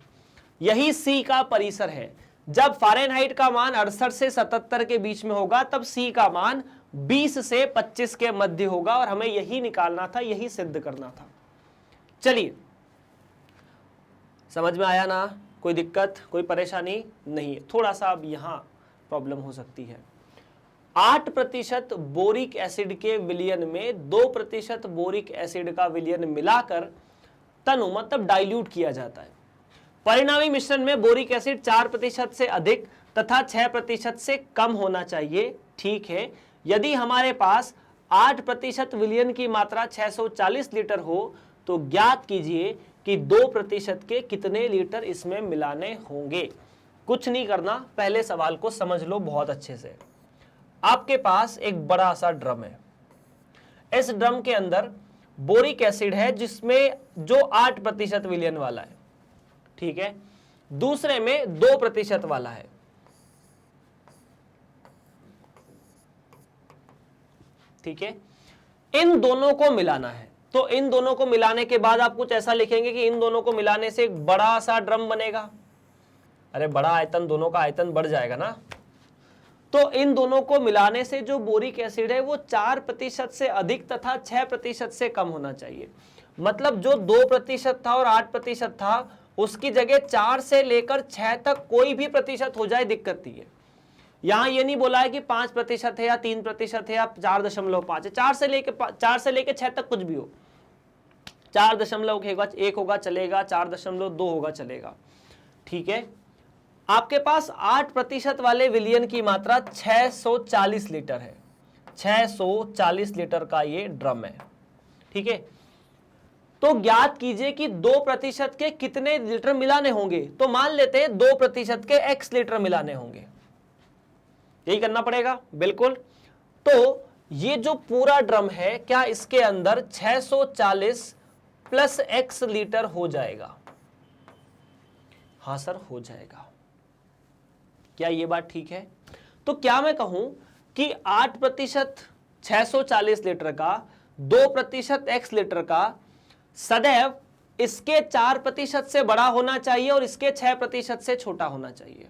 यही C का परिसर है। जब फ़ारेनहाइट का मान 68 से 77 के बीच में होगा तब C का मान 20 से 25 के मध्य होगा और हमें यही निकालना था, यही सिद्ध करना था। चलिए समझ में आया ना? कोई दिक्कत, कोई परेशानी नहीं है। थोड़ा सा अब यहाँ प्रॉब्लम हो सकती है। 8% बोरिक एसिड के विलयन में 2% बोरिक एसिड का विलयन मिलाकर तनु मतलब डाइल्यूट किया जाता है। परिणामी मिश्रण में बोरिक एसिड 4% से अधिक तथा 6% से कम होना चाहिए। ठीक है, यदि हमारे पास 8% विलयन की मात्रा 640 लीटर हो तो ज्ञात कीजिए कि 2% के कितने लीटर इसमें मिलाने होंगे। कुछ नहीं करना, पहले सवाल को समझ लो बहुत अच्छे से। आपके पास एक बड़ा सा ड्रम है, इस ड्रम के अंदर बोरिक एसिड है जिसमें जो 8% विलयन वाला है, ठीक है, दूसरे में 2% वाला है। ठीक है, इन दोनों को मिलाना है। तो इन दोनों को मिलाने के बाद आप कुछ ऐसा लिखेंगे कि इन दोनों को मिलाने से एक बड़ा सा ड्रम बनेगा। अरे बड़ा आयतन, दोनों का आयतन बढ़ जाएगा ना। तो इन दोनों को मिलाने से जो बोरिक एसिड है वो 4% से अधिक तथा 6% से कम होना चाहिए। मतलब जो 2% था और 8% था उसकी जगह 4 से लेकर 6 तक कोई भी प्रतिशत हो जाए दिक्कत नहीं है। यहां ये नहीं बोला है कि 5% है या 3% है या 4.5 है। 4 से लेके 6 तक कुछ भी हो, 4.1 होगा चलेगा, 4.2 होगा चलेगा। ठीक है, आपके पास 8% वाले विलयन की मात्रा 640 लीटर है। 640 लीटर का ये ड्रम है। ठीक है, तो ज्ञात कीजिए कि 2% के कितने लीटर मिलाने होंगे। तो मान लेते हैं 2% के x लीटर मिलाने होंगे, यही करना पड़ेगा बिल्कुल। तो ये जो पूरा ड्रम है, क्या इसके अंदर 640 प्लस x लीटर हो जाएगा? हाँ सर, हो जाएगा। क्या ये बात ठीक है? तो क्या मैं कहूं कि 8% 640 लीटर का, 2% x लीटर का सदैव इसके 4% से बड़ा होना चाहिए और इसके 6% से छोटा होना चाहिए।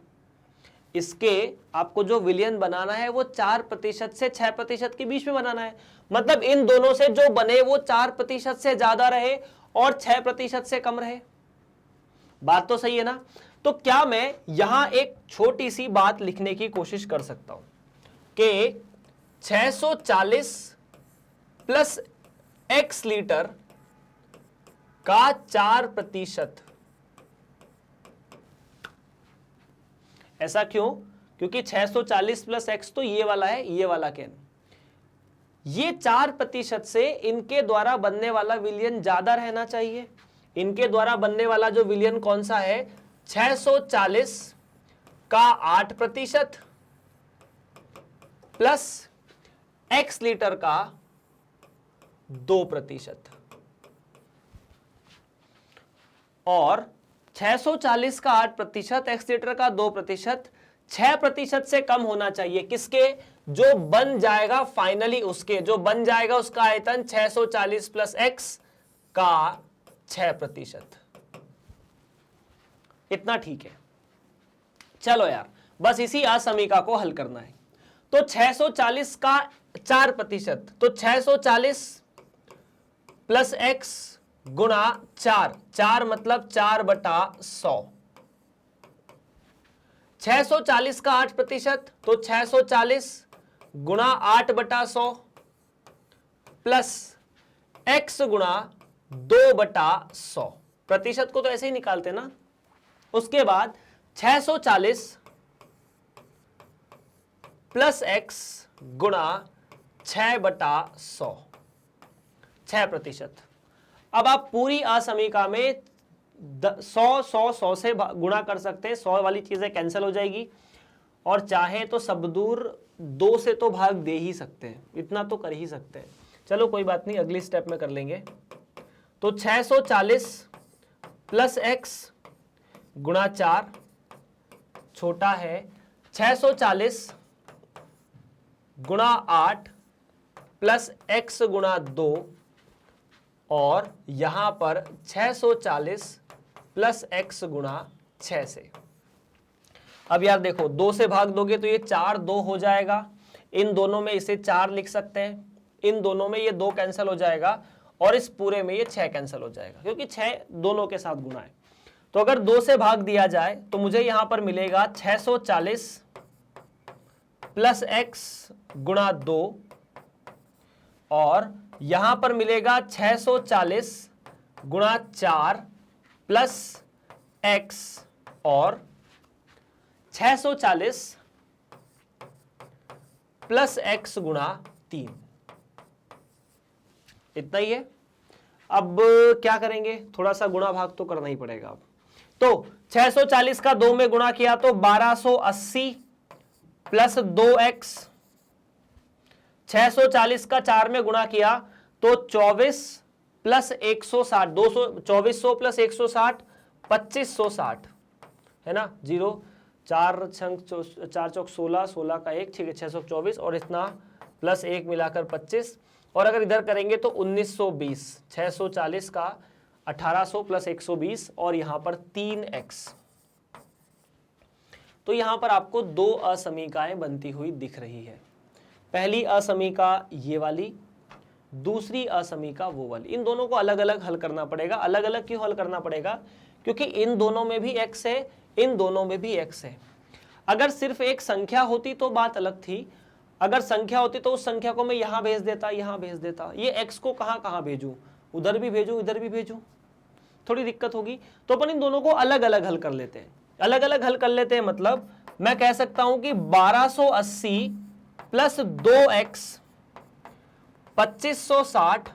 इसके आपको जो विलयन बनाना है वो 4% से 6% के बीच में बनाना है। मतलब इन दोनों से जो बने वो 4% से ज्यादा रहे और 6% से कम रहे। बात तो सही है ना? तो क्या मैं यहां एक छोटी सी बात लिखने की कोशिश कर सकता हूं कि 640 प्लस x लीटर का 4%। ऐसा क्यों? क्योंकि 640 प्लस x तो ये वाला है, ये वाला कैन। ये 4% से इनके द्वारा बनने वाला विलयन ज्यादा रहना चाहिए। इनके द्वारा बनने वाला जो विलयन कौन सा है? 640 का 8% प्लस x लीटर का 2%। और 640 का 8%, x लीटर का 2%, 6% से कम होना चाहिए। किसके? जो बन जाएगा फाइनली, उसके जो बन जाएगा उसका आयतन 640 प्लस x का 6%। इतना ठीक है? चलो यार, बस इसी असमीका को हल करना है। तो 640 का 4%, तो 640 प्लस x गुणा 4, 4 मतलब 4/100। 640 का 8%, तो 640 गुणा 8/100 प्लस x गुणा 2/100। प्रतिशत को तो ऐसे ही निकालते ना। उसके बाद 640 प्लस x गुणा 6/100, 6%। अब आप पूरी असमीका में 100 से गुणा कर सकते हैं। 100 वाली चीजें कैंसिल हो जाएगी और चाहे तो सब दूर 2 से तो भाग दे ही सकते हैं, इतना तो कर ही सकते हैं। चलो कोई बात नहीं, अगली स्टेप में कर लेंगे। तो 640 प्लस x गुणा 4 छोटा है 640 गुणा 8 प्लस x गुणा 2, और यहां पर 640 प्लस x गुणा 6 से। अब यार देखो, 2 से भाग दोगे तो ये 4 2 हो जाएगा। इन दोनों में इसे 4 लिख सकते हैं, इन दोनों में ये 2 कैंसिल हो जाएगा और इस पूरे में ये 6 कैंसिल हो जाएगा क्योंकि 6 दोनों के साथ गुणा है। तो अगर 2 से भाग दिया जाए तो मुझे यहां पर मिलेगा 640 प्लस x गुणा 2, और यहां पर मिलेगा 640 गुणा 4 प्लस x, और 640 प्लस x गुणा 3, इतना ही है। अब क्या करेंगे, थोड़ा सा गुणा भाग तो करना ही पड़ेगा। अब तो 640 का 2 में गुणा किया तो 1280 प्लस 2x, 640 का 4 में गुणा किया तो 24 प्लस 160, 2400 प्लस 160 2560 है ना, 0 4 चौक 16, 16 का 1, ठीक है 624, और इतना प्लस 1 मिलाकर 25, और अगर इधर करेंगे तो 1920, 640 का 1800 प्लस 120, और यहां पर 3x। तो यहां पर आपको 2 असमीकाएं बनती हुई दिख रही है। पहली असमीका ये वाली, दूसरी असमीका वो वाली। इन दोनों को अलग अलग हल करना पड़ेगा। अलग अलग क्यों हल करना पड़ेगा, क्योंकि इन दोनों में भी x है, इन दोनों में भी x है। अगर सिर्फ एक संख्या होती तो बात अलग थी। अगर संख्या होती तो उस संख्या को मैं यहां भेज देता, यहां भेज देता। ये x को कहां कहां भेजूं, उधर भी भेजूं, इधर भी भेजूं, थोड़ी दिक्कत होगी। तो अपन इन दोनों को अलग अलग हल कर लेते हैं। अलग अलग हल कर लेते हैं मतलब मैं कह सकता हूं कि 1280 प्लस 2x 2560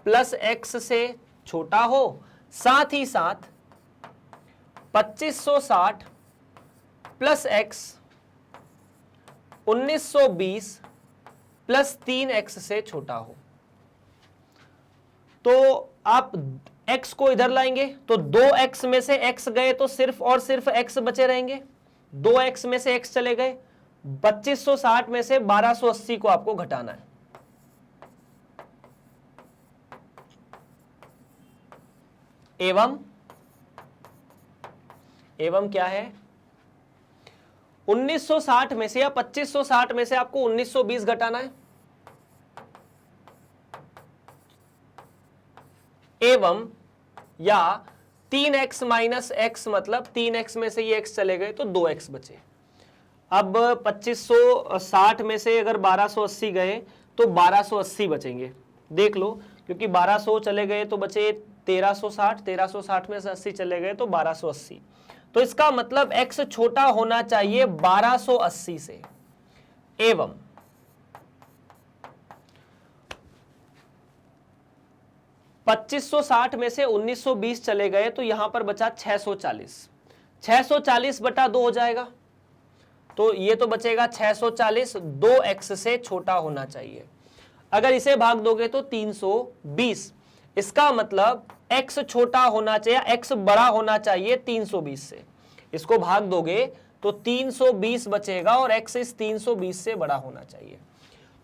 प्लस x से छोटा हो, साथ ही साथ 2560 प्लस x 1920 प्लस 3x से छोटा हो। तो आप x को इधर लाएंगे तो 2x में से x गए तो सिर्फ और सिर्फ x बचे रहेंगे, 2x में से x चले गए, 2560 में से 1280 को आपको घटाना है। एवं क्या है, 1960 में से या 2560 में से आपको 1920 घटाना है। एवं या 3x माइनस x, मतलब 3x में से ये x चले गए तो 2x बचे। अब 2560 में से अगर 1280 गए तो 1280 बचेंगे, देख लो, क्योंकि 1200 चले गए तो बचे 1360, 1360 में से 80 चले गए तो 1280। तो इसका मतलब x छोटा होना चाहिए 1280 से। एवं 2560 में से 1920 चले गए तो यहां पर बचा 640, 640 बटा 2 हो जाएगा। तो ये तो बचेगा 640, 2x से छोटा होना चाहिए। अगर इसे भाग दोगे तो 320, इसका मतलब x छोटा होना चाहिए, x बड़ा होना चाहिए 320 से। इसको भाग दोगे तो 320 बचेगा और x इस 320 से बड़ा होना चाहिए।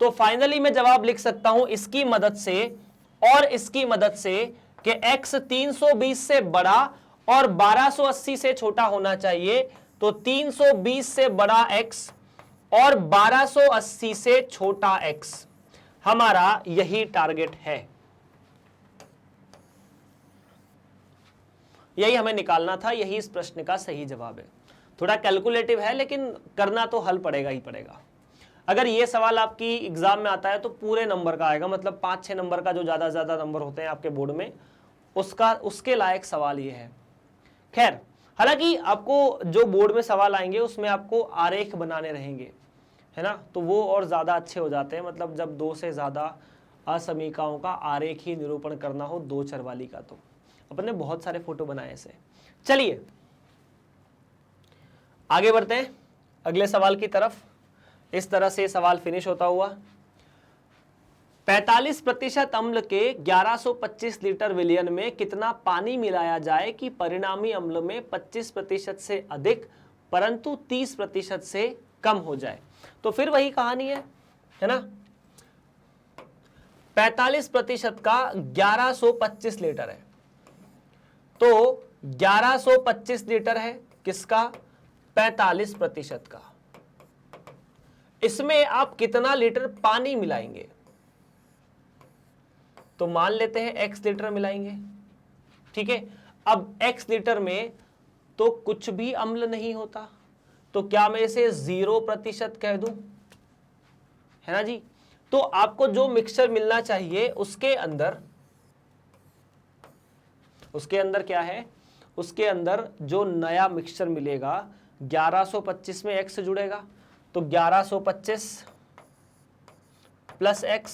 तो फाइनली मैं जवाब लिख सकता हूं इसकी मदद से और इसकी मदद से कि x 320 से बड़ा और 1280 से छोटा होना चाहिए। तो 320 से बड़ा x और 1280 से छोटा x, हमारा यही टारगेट है, यही हमें निकालना था, यही इस प्रश्न का सही जवाब है। थोड़ा कैलकुलेटिव है लेकिन करना तो हल पड़ेगा ही पड़ेगा। अगर ये सवाल आपकी एग्जाम में आता है तो पूरे नंबर का आएगा, मतलब 5-6 नंबर का जो ज्यादा ज्यादा नंबर होते हैं आपके बोर्ड में, उसके लायक सवाल ये है। खैर, हालांकि आपको जो बोर्ड में सवाल आएंगे उसमें आपको आरेख बनाने रहेंगे, है ना, तो वो और ज्यादा अच्छे हो जाते हैं। मतलब जब 2 से ज्यादा असमीकाओं का आरेख ही निरूपण करना हो 2 चर वाली का, तो अपन ने बहुत सारे फोटो बनाए ऐसे। चलिए आगे बढ़ते हैं अगले सवाल की तरफ। इस तरह से सवाल फिनिश होता हुआ, 45% अम्ल के 1125 लीटर विलयन में कितना पानी मिलाया जाए कि परिणामी अम्ल में 25% से अधिक परंतु 30% से कम हो जाए। तो फिर वही कहानी है ना, 45% का 1125 लीटर है, तो 1125 लीटर है किसका, 45% का। इसमें आप कितना लीटर पानी मिलाएंगे, तो मान लेते हैं x लीटर मिलाएंगे, ठीक है। अब x लीटर में तो कुछ भी अम्ल नहीं होता, तो क्या मैं इसे 0% कह दूं, है ना जी। तो आपको जो मिक्सचर मिलना चाहिए उसके अंदर क्या है, उसके अंदर जो नया मिक्सचर मिलेगा 1125 में x जुड़ेगा, तो 1125 प्लस x,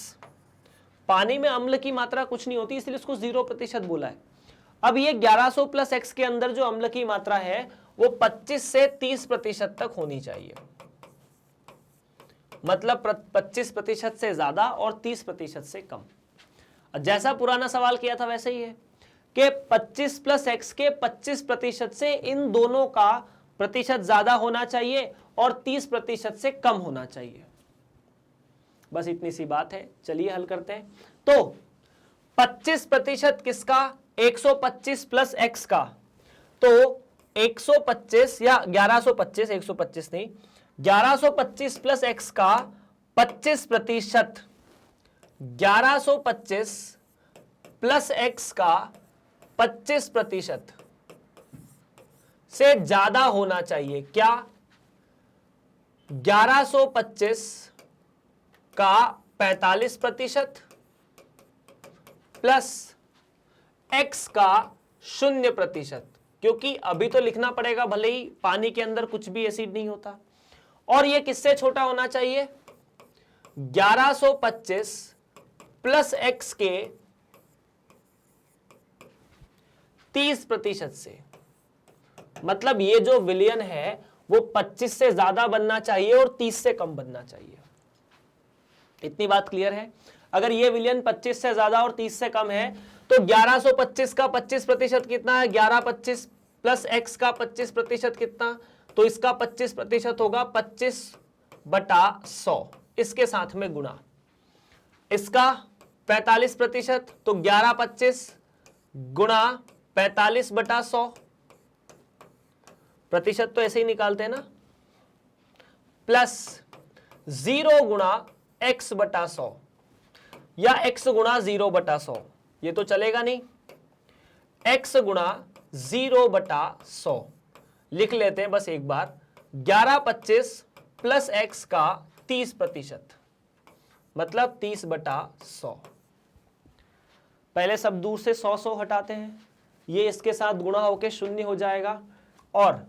पानी में अम्ल की मात्रा कुछ नहीं होती इसलिए उसको 0% बोला है। अब ये 1100 प्लस x के अंदर जो अम्ल की मात्रा है वो 25 से 30% तक होनी चाहिए, मतलब 25% से ज्यादा और 30% से कम। जैसा पुराना सवाल किया था वैसे ही है कि 25 प्लस x के 25% से इन दोनों का प्रतिशत ज्यादा होना चाहिए और 30% से कम होना चाहिए, बस इतनी सी बात है। चलिए हल करते हैं। तो 25% किसका, 125 प्लस x का, तो 125 या 1125, 125 नहीं, 1125 प्लस x का 25%, 1125 प्लस x का 25% से ज्यादा होना चाहिए। क्या, 1125 का 45% प्लस x का 0%, क्योंकि अभी तो लिखना पड़ेगा भले ही पानी के अंदर कुछ भी एसिड नहीं होता, और यह किससे छोटा होना चाहिए, 1125 प्लस x के 30% से, मतलब ये जो विलयन है वो 25 से ज्यादा बनना चाहिए और 30 से कम बनना चाहिए। इतनी बात क्लियर है। अगर ये विलयन 25 से ज्यादा और 30 से कम है तो 1125 का 25% कितना है, 1125 प्लस x का 25% कितना, तो इसका 25% होगा 25/100, इसके साथ में गुणा, इसका 45%, तो 1125 गुणा 45/100, प्रतिशत तो ऐसे ही निकालते हैं ना, प्लस 0 गुणा x/100 या x गुणा 0/100, ये तो चलेगा नहीं, x गुणा 0/100 लिख लेते हैं बस एक बार। 1125 प्लस x का 30%, मतलब 30/100। पहले सब दूर से 100 हटाते हैं, ये इसके साथ गुणा होके 0 हो जाएगा, और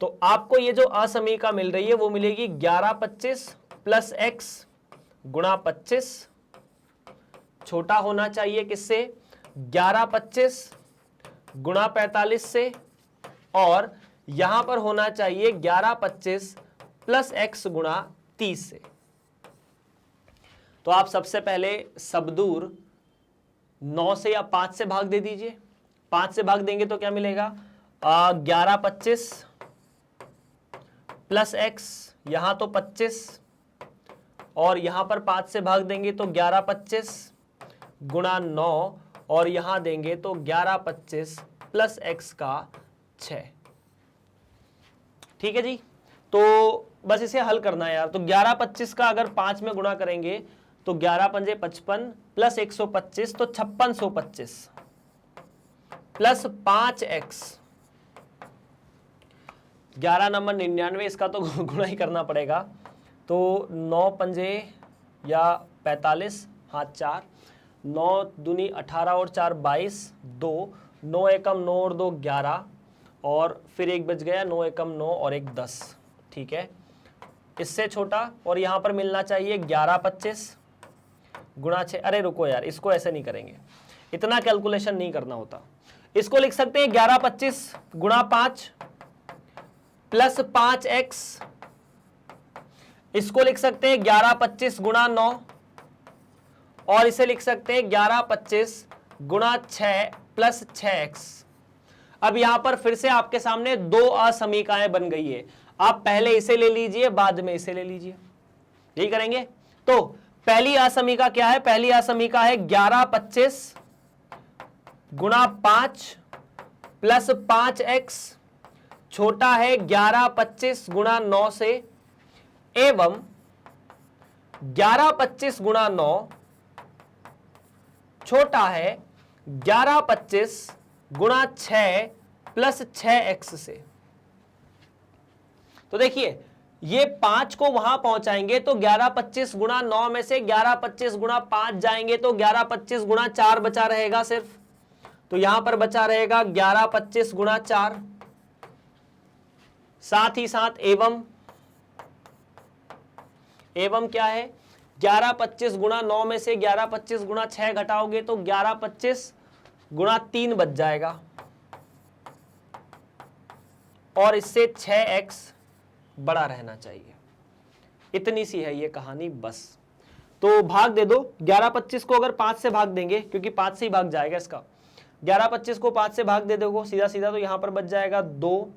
तो आपको ये जो असमीका मिल रही है वो मिलेगी 1125 प्लस x गुणा 25, छोटा होना चाहिए किससे, 1125 गुणा 45 से, और यहां पर होना चाहिए 1125 प्लस x गुणा 30 से। तो आप सबसे पहले सब दूर 9 से या 5 से भाग दे दीजिए। 5 से भाग देंगे तो क्या मिलेगा, 1125 प्लस x, यहां तो 25, और यहां पर 5 से भाग देंगे तो 1125 गुणा 9, और यहां देंगे तो 1125 प्लस x का 6। ठीक है जी, तो बस इसे हल करना है यार। तो 1125 का अगर 5 में गुणा करेंगे तो 11 पंजे 55 प्लस 125, तो 5625 प्लस 5x, 11 नंबर 99, इसका तो गुणा ही करना पड़ेगा, तो 9 पंजे या 45, हाँ 4, 9 दूनी 18 और 4 22, 2, 9 एकम 9 और 2 11, और फिर एक बच गया, 9 एकम 9 और एक 10। ठीक है, इससे छोटा, और यहाँ पर मिलना चाहिए 1125 गुणा 6। अरे रुको यार, इसको ऐसे नहीं करेंगे, इतना कैलकुलेशन नहीं करना होता। इसको लिख सकते हैं 1125 गुणा 5 प्लस 5x, इसको लिख सकते हैं 1125 गुणा 9, और इसे लिख सकते हैं 1125 गुणा 6 प्लस 6x। अब यहां पर फिर से आपके सामने दो असमीकाएं बन गई है, आप पहले इसे ले लीजिए, बाद में इसे ले लीजिए, यही करेंगे। तो पहली असमीका क्या है, पहली असमीका है 1125 गुणा 5 प्लस 5x, छोटा है 1125 गुणा 9 से, एवं 1125 गुणा 9 छोटा है 1125 गुणा 6 प्लस 6x से। तो देखिए ये 5 को वहां पहुंचाएंगे तो 11 25 गुणा 9 में से 11 25 गुणा 5 जाएंगे तो 11 25 गुणा 4 बचा रहेगा सिर्फ। तो यहां पर बचा रहेगा 11 25 गुणा 4, साथ ही साथ एवं क्या है, 11 25 गुणा 9 में से 11 25 गुणा 6 घटाओगे तो 11 25 गुणा 3 बच जाएगा, और इससे 6x बड़ा रहना चाहिए। इतनी सी है ये कहानी बस। तो भाग दे दो, 11 25 को अगर 5 से भाग देंगे, क्योंकि 5 से ही भाग जाएगा इसका, 11 25 को 5 से भाग दे दोगे सीधा सीधा, तो यहां पर बच जाएगा 2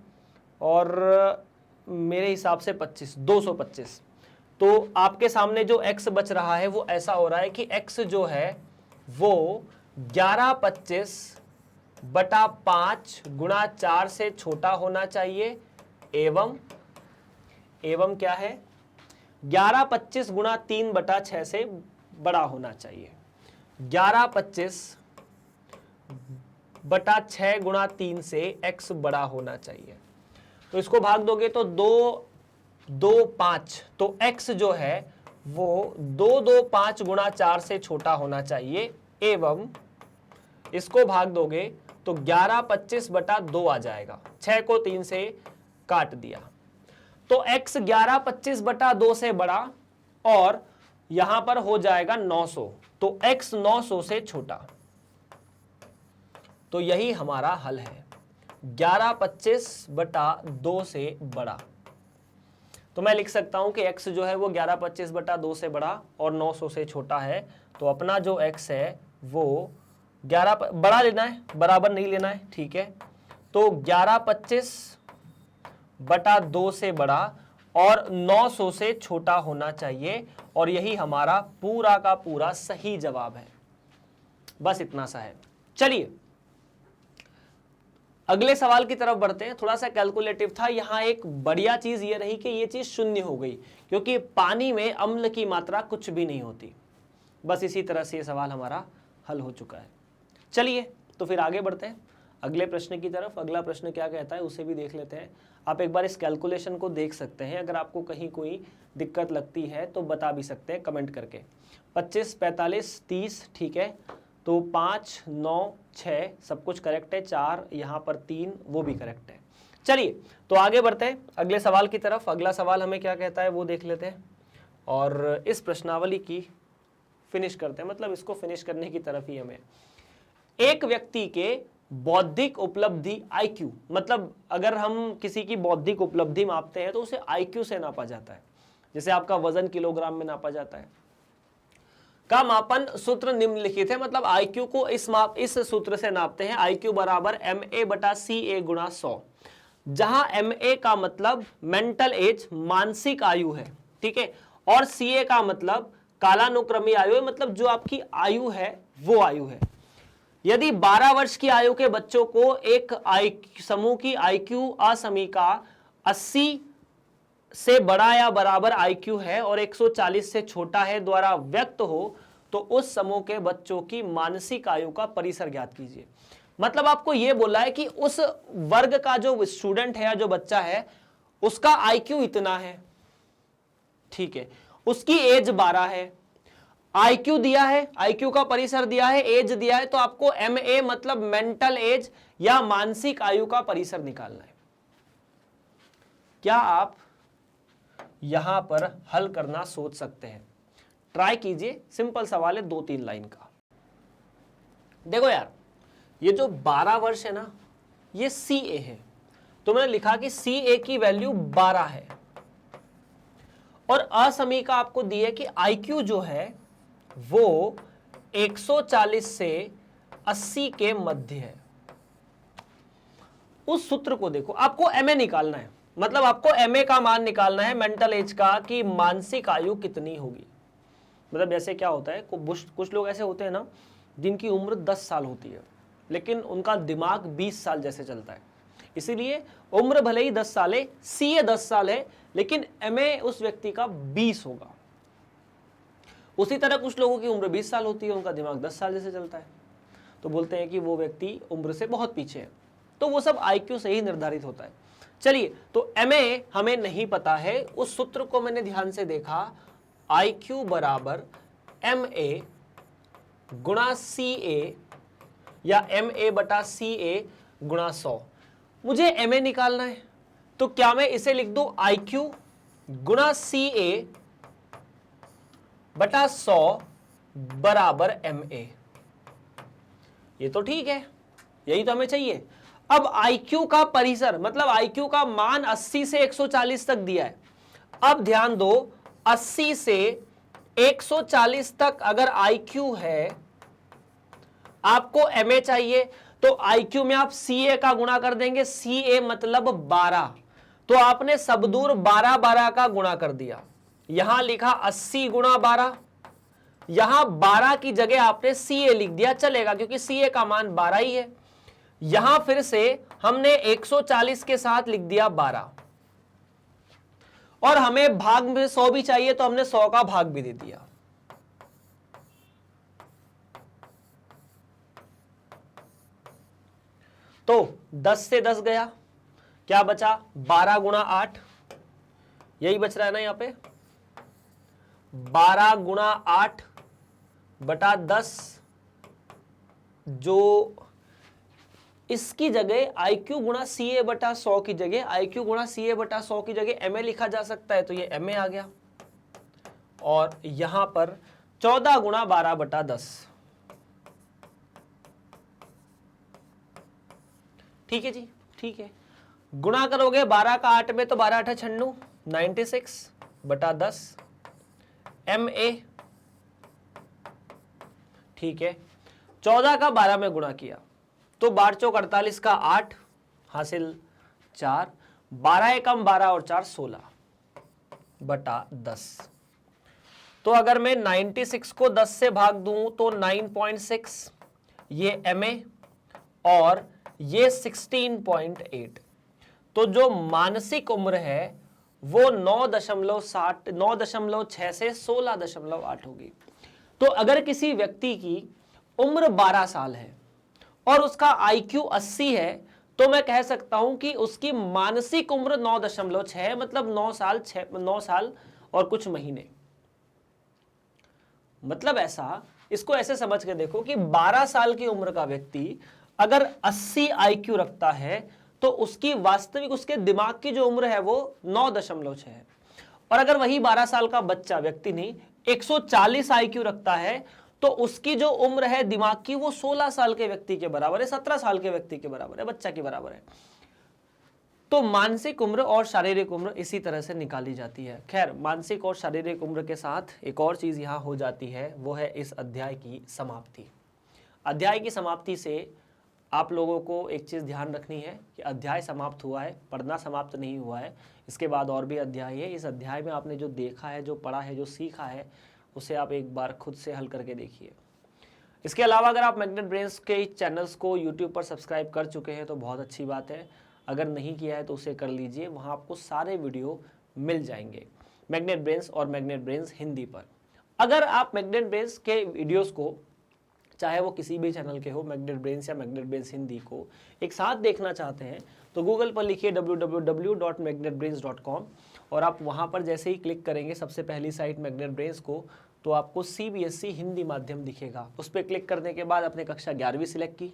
और मेरे हिसाब से 25, 225। तो आपके सामने जो x बच रहा है वो ऐसा हो रहा है कि x जो है वो 11 25 बटा 5 गुणा 4 से छोटा होना चाहिए, एवं क्या है, 11 25 गुणा 3 बटा 6 से बड़ा होना चाहिए। 11 25 बटा 6 गुणा 3 से x बड़ा होना चाहिए। तो इसको भाग दोगे तो 2 2 5, तो x जो है वो 2 2 5 गुणा 4 से छोटा होना चाहिए, एवं इसको भाग दोगे तो 11 25 बटा 2 आ जाएगा, 6 को 3 से काट दिया, तो x 11 25 बटा 2 से बड़ा, और यहां पर हो जाएगा 900, तो x 900 से छोटा। तो यही हमारा हल है, 11 25 बटा 2 से बड़ा। तो मैं लिख सकता हूं कि x जो है वो 11 25 बटा 2 से बड़ा और 900 से छोटा है। तो अपना जो x है वो 11 बड़ा लेना है, बराबर नहीं लेना है, ठीक है। तो 11 25 बटा 2 से बड़ा और 900 से छोटा होना चाहिए, और यही हमारा पूरा का पूरा सही जवाब है। बस इतना सा है। चलिए अगले सवाल की तरफ बढ़ते हैं। थोड़ा सा कैलकुलेटिव था। यहां एक बढ़िया चीज ये रही कि ये चीज शून्य हो गई, क्योंकि पानी में अम्ल की मात्रा कुछ भी नहीं होती। बस इसी तरह से ये सवाल हमारा हल हो चुका है। चलिए तो फिर आगे बढ़ते हैं अगले प्रश्न की तरफ। अगला प्रश्न क्या कहता है उसे भी देख लेते हैं। आप एक बार इस कैलकुलेशन को देख सकते हैं। अगर आपको कहीं कोई दिक्कत लगती है तो बता भी सकते हैं कमेंट करके। 25 45 30, ठीक है। तो 5 9 6 सब कुछ करेक्ट है, 4 यहाँ पर 3 वो भी करेक्ट है। चलिए तो आगे बढ़ते हैं अगले सवाल की तरफ। अगला सवाल हमें क्या कहता है वो देख लेते हैं, और इस प्रश्नावली की फिनिश करते हैं, मतलब इसको फिनिश करने की तरफ ही हमें। एक व्यक्ति के बौद्धिक उपलब्धि IQ, मतलब अगर हम किसी की बौद्धिक उपलब्धि मापते हैं तो उसे IQ से नापा जाता है। जैसे आपका वजन किलोग्राम में नापा जाता है। का मापन सूत्र निम्नलिखित है, मतलब IQ को इस सूत्र से नापते हैं। IQ बराबर MA बटा CA गुणा 100, जहां MA का मतलब मेंटल एज, मानसिक आयु है, ठीक है, और CA का मतलब कालानुक्रमी आयु है, मतलब जो आपकी आयु है वो आयु है। यदि 12 वर्ष की आयु के बच्चों को एक समूह की IQ असमीका 80 से बड़ा या बराबर IQ है और 140 से छोटा है द्वारा व्यक्त हो, तो उस समूह के बच्चों की मानसिक आयु का परिसर ज्ञात कीजिए। मतलब आपको यह बोला है कि उस वर्ग का जो स्टूडेंट है या जो बच्चा है उसका IQ इतना है, ठीक है, उसकी एज 12 है, IQ दिया है, IQ का परिसर दिया है, एज दिया है, तो आपको MA मतलब मेंटल एज या मानसिक आयु का परिसर निकालना है। क्या आप यहां पर हल करना सोच सकते हैं? ट्राई कीजिए, सिंपल सवाल है, 2-3 लाइन का। देखो यार, ये जो 12 वर्ष है ना, ये CA है, तो मैंने लिखा कि CA की वैल्यू 12 है, और असमीका आपको दी है कि IQ जो है वो 140 से 80 के मध्य है। उस सूत्र को देखो, आपको MA निकालना है, मतलब आपको MA का मान निकालना है मेंटल एज का, कि मानसिक आयु कितनी होगी। मतलब जैसे क्या होता है, कुछ लोग ऐसे होते हैं ना जिनकी उम्र 10 साल होती है लेकिन उनका दिमाग 20 साल जैसे चलता है। इसीलिए उम्र भले ही 10 साल है, CA 10 साल है, लेकिन MA उस व्यक्ति का 20 होगा। उसी तरह कुछ लोगों की उम्र 20 साल होती है, उनका दिमाग 10 साल जैसे चलता है। तो बोलते हैं कि वो व्यक्ति उम्र से बहुत पीछे है। तो वो सब IQ से ही निर्धारित होता है। चलिए, तो MA हमें नहीं पता है, उस सूत्र को मैंने ध्यान से देखा, IQ बराबर MA गुणा CA या MA बटा CA गुणा 100। मुझे MA निकालना है, तो क्या मैं इसे लिख दूं IQ गुणा CA बटा 100 बराबर MA। ये तो ठीक है, यही तो हमें चाहिए। अब IQ का परिसर मतलब IQ का मान 80 से 140 तक दिया है। अब ध्यान दो, 80 से 140 तक अगर IQ है, आपको MA चाहिए, तो IQ में आप CA का गुणा कर देंगे। CA मतलब 12, तो आपने सब दूर 12 का गुणा कर दिया। यहां लिखा 80 गुणा 12, यहां 12 की जगह आपने CA लिख दिया, चलेगा क्योंकि CA का मान 12 ही है। यहां फिर से हमने 140 के साथ लिख दिया 12, और हमें भाग में 100 भी चाहिए, तो हमने 100 का भाग भी दे दिया। तो 10 से 10 गया, क्या बचा 12 गुणा 8, यही बच रहा है ना यहां पे, 12 गुणा 8 बटा 10, जो इसकी जगह IQ गुणा CA बटा 100 की जगह IQ गुणा CA बटा 100 की जगह MA लिखा जा सकता है, तो ये MA आ गया। और यहां पर 14 गुणा 12 बटा 10, ठीक है जी, ठीक है। गुणा करोगे 12 का 8 में, तो 12 8 96, 96 बटा 10 MA, ठीक है। 14 का 12 में गुणा किया, तो 12 चौक 48 का 8 हासिल 4, 12 एकम 12 और 4 16 बटा 10। तो अगर मैं 96 को 10 से भाग दूं तो 9.6, ये MA और ये 16.8। तो जो मानसिक उम्र है वो 9.6 से 16.8 होगी। तो अगर किसी व्यक्ति की उम्र 12 साल है और उसका IQ 80 है, तो मैं कह सकता हूं कि उसकी मानसिक उम्र 9.6 है, मतलब 9 साल और कुछ महीने। मतलब ऐसा, इसको ऐसे समझ के देखो कि 12 साल की उम्र का व्यक्ति अगर 80 IQ रखता है, तो उसकी वास्तविक उसके दिमाग की जो उम्र है वो 9.6 है। और अगर वही 12 साल का बच्चा व्यक्ति नहीं 140 IQ रखता है, तो उसकी जो उम्र है दिमाग की वो 16 साल के व्यक्ति के बराबर है, 17 साल के व्यक्ति के बराबर है, बच्चा के बराबर है। तो मानसिक उम्र और शारीरिक उम्र इसी तरह से निकाली जाती है। खैर, मानसिक और शारीरिक उम्र के साथ एक और चीज यहां हो जाती है, वो है इस अध्याय की समाप्ति। अध्याय की समाप्ति से आप लोगों को एक चीज़ ध्यान रखनी है कि अध्याय समाप्त हुआ है, पढ़ना समाप्त नहीं हुआ है। इसके बाद और भी अध्याय है। इस अध्याय में आपने जो देखा है, जो पढ़ा है, जो सीखा है, उसे आप एक बार खुद से हल करके देखिए। इसके अलावा अगर आप मैग्नेट ब्रेन्स के चैनल्स को यूट्यूब पर सब्सक्राइब कर चुके हैं तो बहुत अच्छी बात है। अगर नहीं किया है तो उसे कर लीजिए, वहाँ आपको सारे वीडियो मिल जाएंगे मैग्नेट ब्रेन्स और मैग्नेट ब्रेन्स हिंदी पर। अगर आप मैग्नेट ब्रेन्स के वीडियोज़ को, चाहे वो किसी भी चैनल के हो, मैग्नेट ब्रेन्स या मैग्नेट ब्रेन्स हिंदी को एक साथ देखना चाहते हैं, तो गूगल पर लिखिए www.magnetbrains.com और आप वहाँ पर जैसे ही क्लिक करेंगे सबसे पहली साइट मैग्नेट ब्रेन्स को, तो आपको CBSE हिंदी माध्यम दिखेगा। उस पर क्लिक करने के बाद अपने कक्षा 11वीं सिलेक्ट की,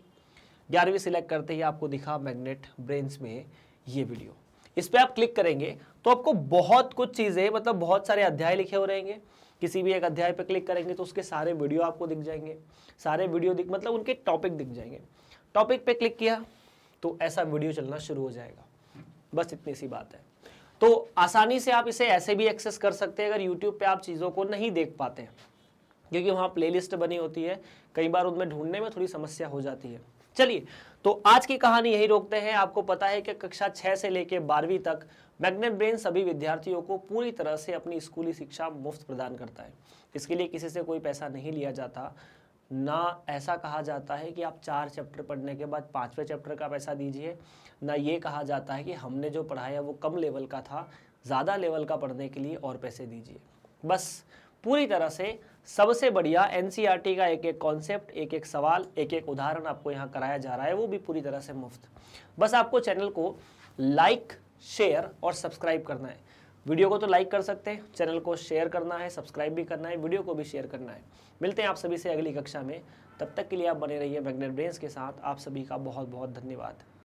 11वीं सिलेक्ट करते ही आपको दिखा मैग्नेट ब्रेन्स में ये वीडियो। इस पर आप क्लिक करेंगे तो आपको बहुत कुछ चीज़ें, मतलब बहुत सारे अध्याय लिखे हो रहेंगे। किसी भी एक अध्याय पर क्लिक करेंगे तो उसके सारे वीडियो आपको दिख जाएंगे, सारे वीडियो मतलब उनके टॉपिक दिख जाएंगे। टॉपिक पे क्लिक किया तो ऐसा वीडियो चलना शुरू हो जाएगा। बस इतनी सी बात है। तो आसानी से आप इसे ऐसे भी एक्सेस कर सकते हैं अगर यूट्यूब पे आप चीज़ों को नहीं देख पाते हैं, क्योंकि वहाँ प्लेलिस्ट बनी होती है, कई बार उनमें ढूंढने में थोड़ी समस्या हो जाती है। चलिए, तो आज की कहानी यही रोकते हैं। आपको पता है कि कक्षा 6 से लेकर 12वीं तक मैग्नेट ब्रेन सभी विद्यार्थियों को पूरी तरह से अपनी स्कूली शिक्षा मुफ्त प्रदान करता है। इसके लिए किसी से कोई पैसा नहीं लिया जाता, ना ऐसा कहा जाता है कि आप 4 चैप्टर पढ़ने के बाद 5वें चैप्टर का पैसा दीजिए, ना ये कहा जाता है कि हमने जो पढ़ाया वो कम लेवल का था, ज़्यादा लेवल का पढ़ने के लिए और पैसे दीजिए। बस पूरी तरह से सबसे बढ़िया एनसीईआरटी का एक एक कॉन्सेप्ट, एक एक सवाल, एक एक उदाहरण आपको यहाँ कराया जा रहा है, वो भी पूरी तरह से मुफ्त। बस आपको चैनल को लाइक, शेयर और सब्सक्राइब करना है। वीडियो को तो लाइक कर सकते हैं, चैनल को शेयर करना है, सब्सक्राइब भी करना है, वीडियो को भी शेयर करना है। मिलते हैं आप सभी से अगली कक्षा में, तब तक के लिए आप बने रहिए मैग्नेट ब्रेन्स के साथ। आप सभी का बहुत बहुत धन्यवाद।